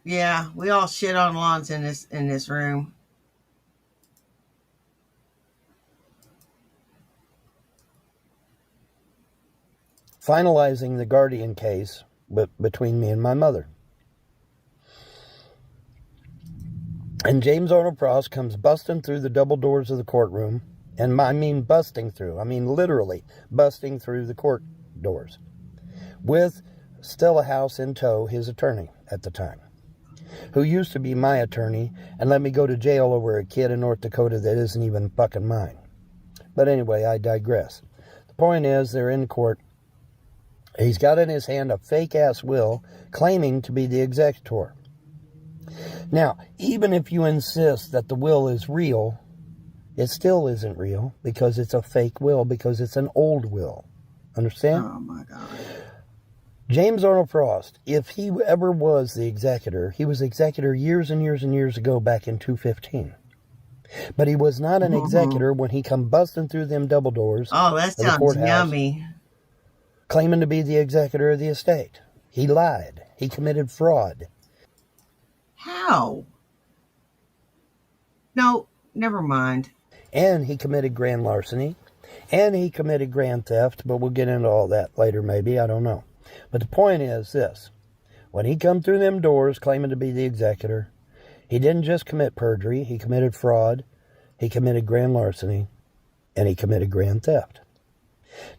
Yeah, we all shit on lawns in this room. Finalizing the guardian case between me and my mother. And James Arnold Frost comes busting through the double doors of the courtroom. And I mean busting through. I mean literally busting through the court doors. With Stella House in tow, his attorney at the time, who used to be my attorney and let me go to jail over a kid in North Dakota that isn't even fucking mine. But anyway, I digress. The point is, they're in court. He's got in his hand a fake-ass will claiming to be the executor. Now, even if you insist that the will is real, it still isn't real because it's a fake will, because it's an old will. Understand? Oh my God. James Arnold Frost, if he ever was the executor, he was executor years and years and years ago back in 215. But he was not an executor when he come busting through them double doors. Oh, that sounds yummy. Claiming to be the executor of the estate. He lied. He committed fraud. How? No, never mind. And he committed grand larceny. And he committed grand theft. But we'll get into all that later maybe. I don't know. But the point is this. When he come through them doors claiming to be the executor, he didn't just commit perjury. He committed fraud. He committed grand larceny. And he committed grand theft.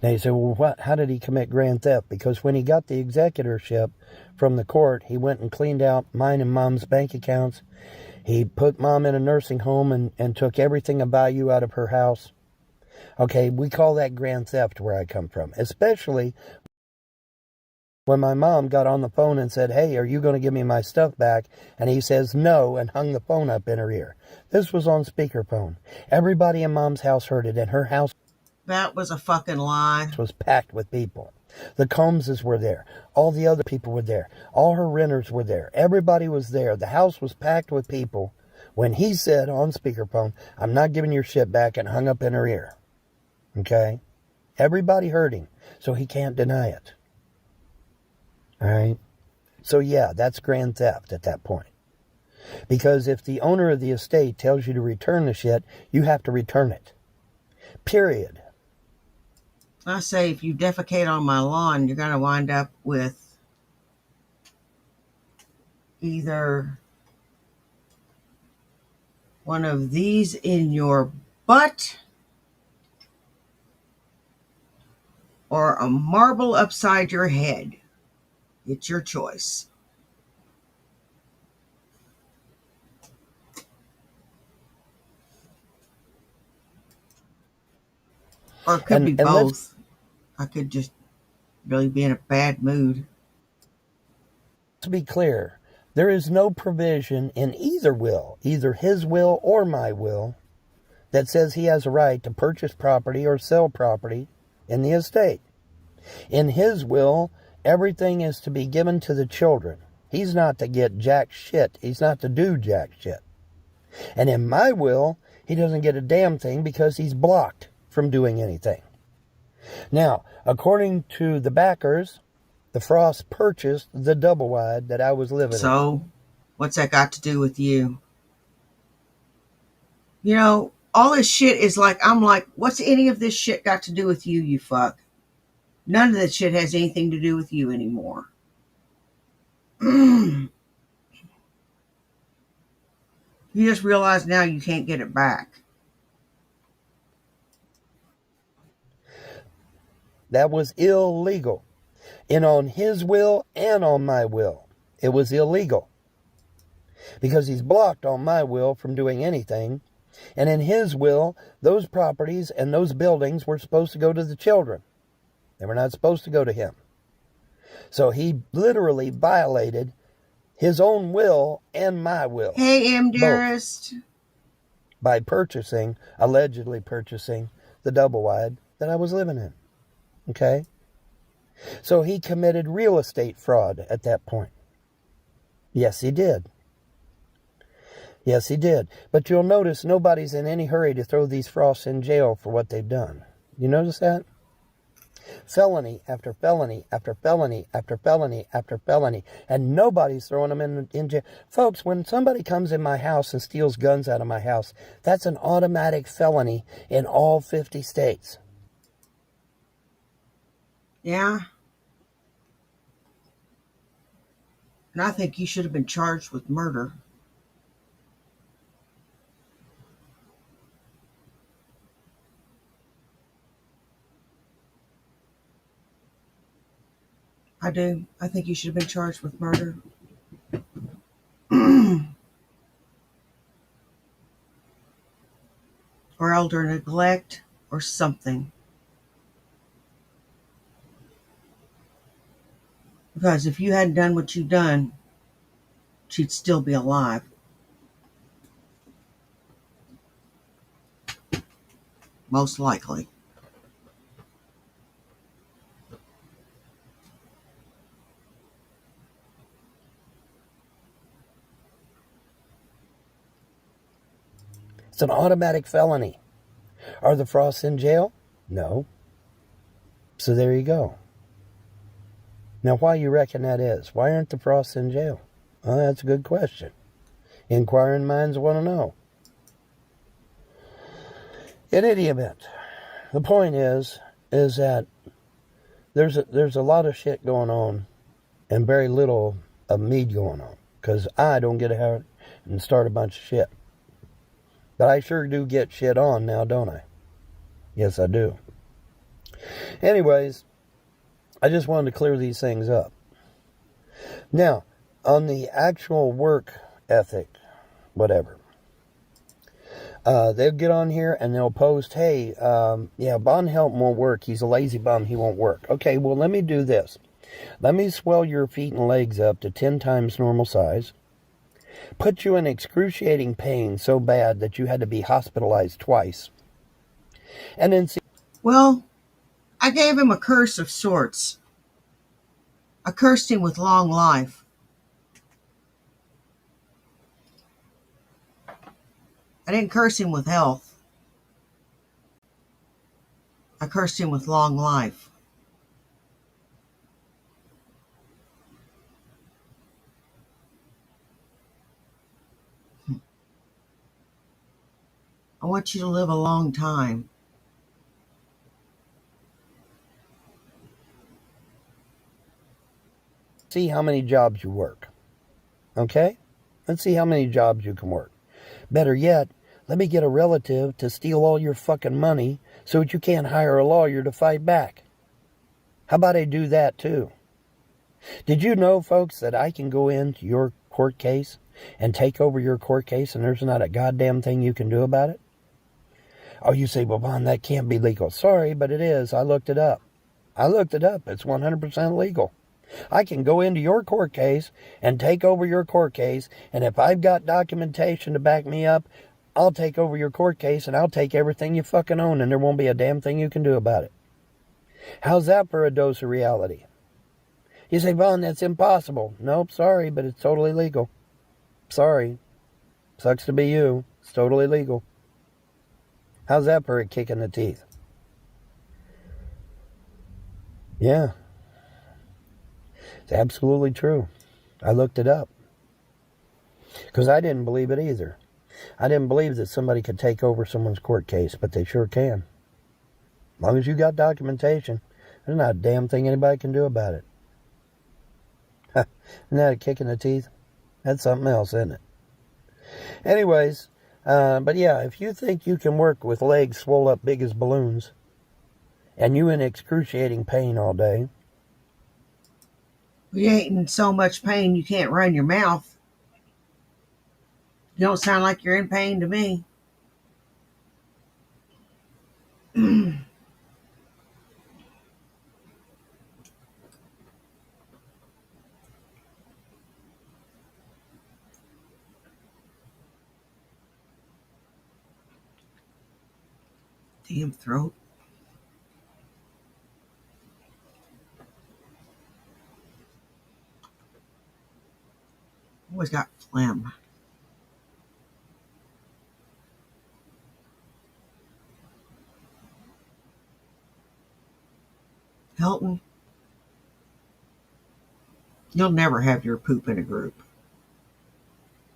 Now you say, well, how did he commit grand theft? Because when he got the executorship from the court, he went and cleaned out mine and Mom's bank accounts. He put Mom in a nursing home and took everything of value out of her house. Okay, we call that grand theft where I come from. Especially when my mom got on the phone and said, hey, are you going to give me my stuff back? And he says no and hung the phone up in her ear. This was on speakerphone. Everybody in Mom's house heard it, and her house That was a fucking lie. was packed with people. The Combses were there. All the other people were there. All her renters were there. Everybody was there. The house was packed with people when he said on speakerphone, I'm not giving your shit back, and hung up in her ear. Okay? Everybody heard him, so he can't deny it. All right? So yeah, that's grand theft at that point. Because if the owner of the estate tells you to return the shit, you have to return it. Period. I say if you defecate on my lawn, you're going to wind up with either one of these in your butt or a marble upside your head. It's your choice. Or it could be both. I could just really be in a bad mood. To be clear, there is no provision in either will, either his will or my will, that says he has a right to purchase property or sell property in the estate. In his will, everything is to be given to the children. He's not to get jack shit. He's not to do jack shit. And in my will, he doesn't get a damn thing because he's blocked from doing anything. Now, according to the backers, the Frost purchased the double wide that I was living in. So, what's that got to do with you? You know, all this shit is like, I'm like, what's any of this shit got to do with you, you fuck? None of that shit has anything to do with you anymore. You just realize now you can't get it back. That was illegal. And on his will and on my will, it was illegal. Because he's blocked on my will from doing anything. And in his will, those properties and those buildings were supposed to go to the children. They were not supposed to go to him. So he literally violated his own will and my will. Hey, M. Dearest. by allegedly purchasing, the double wide that I was living in. Okay? So he committed real estate fraud at that point. Yes, he did. Yes, he did. But you'll notice nobody's in any hurry to throw these Frosts in jail for what they've done. You notice that? Felony after felony after felony after felony after felony. And nobody's throwing them in jail. Folks, when somebody comes in my house and steals guns out of my house, that's an automatic felony in all 50 states. Yeah. And I think you should have been charged with murder. I do. I think you should have been charged with murder. Or elder neglect or something. Because if you hadn't done what you've done, she'd still be alive. Most likely. It's an automatic felony. Are the Frosts in jail? No. So there you go. Now, why you reckon that is? Why aren't the Frosts in jail? Well, that's a good question. Inquiring minds want to know. In any event, the point is that there's a lot of shit going on and very little of me going on. Because I don't get out and start a bunch of shit. But I sure do get shit on now, don't I? Yes, I do. Anyways, I just wanted to clear these things up. Now, on the actual work ethic, whatever, they'll get on here and they'll post, hey, Bon Helton won't work. He's a lazy bum. He won't work. Okay, well, let me do this. Let me swell your feet and legs up to 10 times normal size. Put you in excruciating pain so bad that you had to be hospitalized twice. And then see. Well, I gave him a curse of sorts. I cursed him with long life. I didn't curse him with health. I cursed him with long life. I want you to live a long time. See how many jobs you work. Okay? Let's see how many jobs you can work. Better yet, let me get a relative to steal all your fucking money so that you can't hire a lawyer to fight back. How about I do that too? Did you know, folks, that I can go into your court case and take over your court case and there's not a goddamn thing you can do about it? Oh, you say, well, Bon, that can't be legal. Sorry, but it is. I looked it up. It's 100% legal. I can go into your court case and take over your court case, and if I've got documentation to back me up, I'll take over your court case and I'll take everything you fucking own and there won't be a damn thing you can do about it. How's that for a dose of reality? You say, Bon, that's impossible. Nope, sorry, but it's totally legal. Sorry. Sucks to be you. It's totally legal. How's that for a kick in the teeth? Yeah. It's absolutely true. I looked it up. Because I didn't believe it either. I didn't believe that somebody could take over someone's court case, but they sure can. As long as you got documentation, there's not a damn thing anybody can do about it. Isn't that a kick in the teeth? That's something else, isn't it? Anyways, but yeah, if you think you can work with legs swole up big as balloons, and you in excruciating pain all day. You ain't in so much pain you can't run your mouth. You don't sound like you're in pain to me. Damn throat. Always got phlegm. Hilton, you'll never have your poop in a group.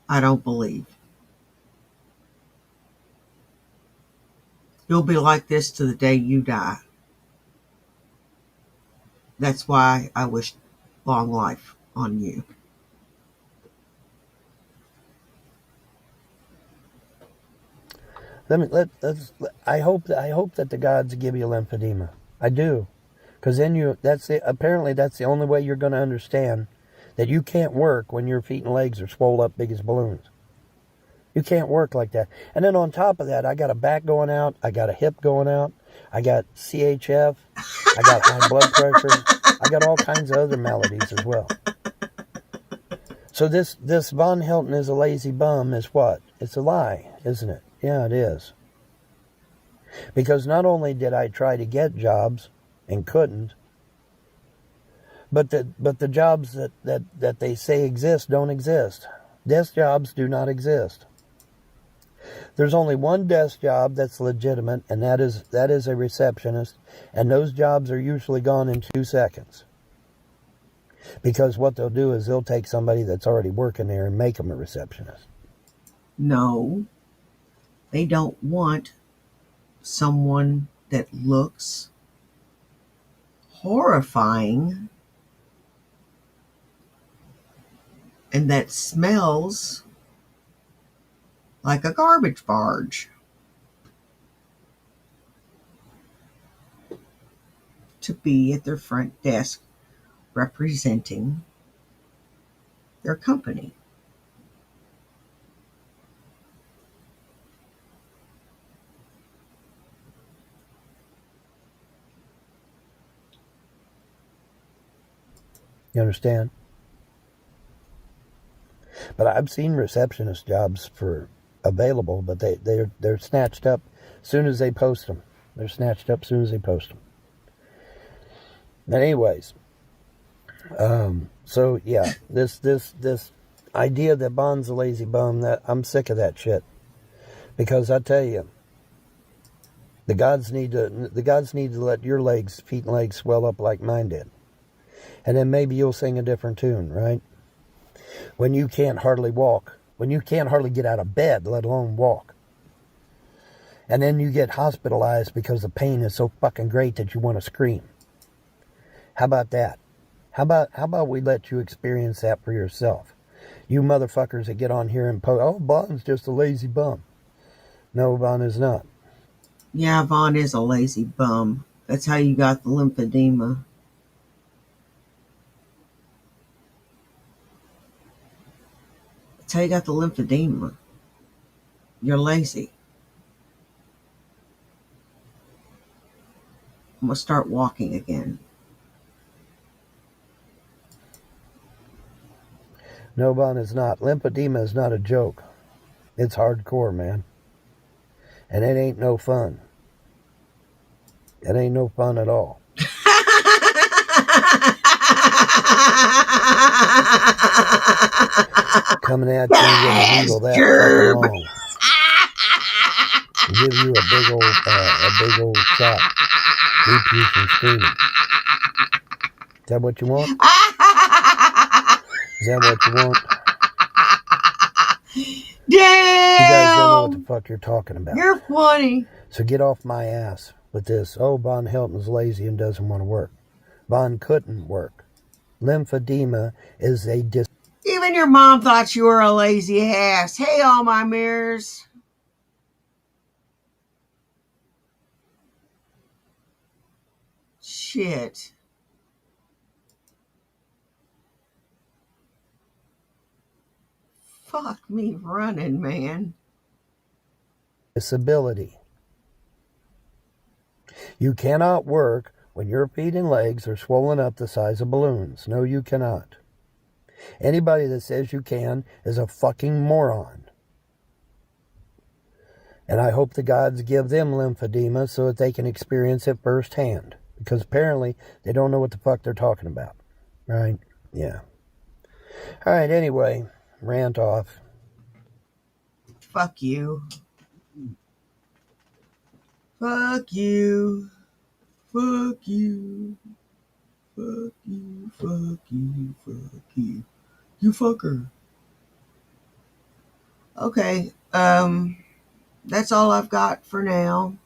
I don't believe. You'll be like this to the day you die. That's why I wish long life on you. I hope that the gods give you lymphedema. I do, because then apparently that's the only way you're going to understand that you can't work when your feet and legs are swole up big as balloons. You can't work like that. And then on top of that, I got a back going out, I got a hip going out, I got CHF, I got high blood pressure, I got all kinds of other maladies as well. So this Von Hilton is a lazy bum is what? It's a lie, isn't it? Yeah, it is. Because not only did I try to get jobs and couldn't, but the jobs that they say exist don't exist. Desk jobs do not exist. There's only one desk job that's legitimate, and that is a receptionist, and those jobs are usually gone in 2 seconds. Because what they'll do is they'll take somebody that's already working there and make them a receptionist. No, they don't want someone that looks horrifying and that smells like a garbage barge to be at their front desk representing their company. You understand? But I've seen receptionist jobs available, but they're snatched up as soon as they post them. They're snatched up as soon as they post them. But anyways, so yeah, this idea that Bond's a lazy bum, that I'm sick of that shit. Because I tell you, the gods need to let your feet and legs swell up like mine did. And then maybe you'll sing a different tune, right? When you can't hardly walk, when you can't hardly get out of bed, let alone walk. And then you get hospitalized because the pain is so fucking great that you want to scream. How about that? How about we let you experience that for yourself? You motherfuckers that get on here and post, oh, Bond's just a lazy bum. No, Bond is not. Yeah, Vaughn is a lazy bum. That's how you got the lymphedema. That's how you got the lymphedema. You're lazy. I'm going to start walking again. No, Bond is not. Lymphedema is not a joke. It's hardcore, man. And it ain't no fun. It ain't no fun at all. Coming at you with a needle that fucking long. Give you a big old shot. Keep you from screaming. Is that what you want? Is that what you want? Damn! You guys don't know what the fuck you're talking about. You're funny. So get off my ass with this. Oh, Von Hilton's lazy and doesn't want to work. Von couldn't work. Lymphedema is a Even your mom thought you were a lazy ass. Hey, all my mirrors. Shit. Fuck me running, man. disability. You cannot work when your feet and legs are swollen up the size of balloons. No, you cannot. Anybody that says you can is a fucking moron. And I hope the gods give them lymphedema so that they can experience it firsthand. Because apparently they don't know what the fuck they're talking about. Right? Yeah. Alright, anyway, rant off. Fuck you. Fuck you. Fuck you. Fuck you. Fuck you. Fuck you. You fucker. Okay. That's all I've got for now.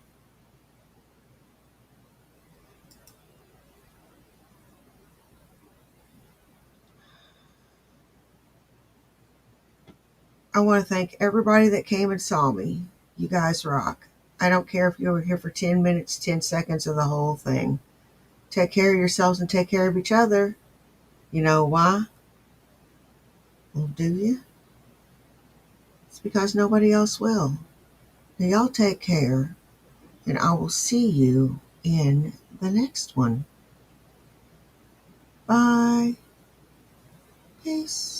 I want to thank everybody that came and saw me. You guys rock. I don't care if you were here for 10 minutes, 10 seconds, or the whole thing. Take care of yourselves and take care of each other. You know why? Well, do you? It's because nobody else will. Now, y'all take care, and I will see you in the next one. Bye. Peace.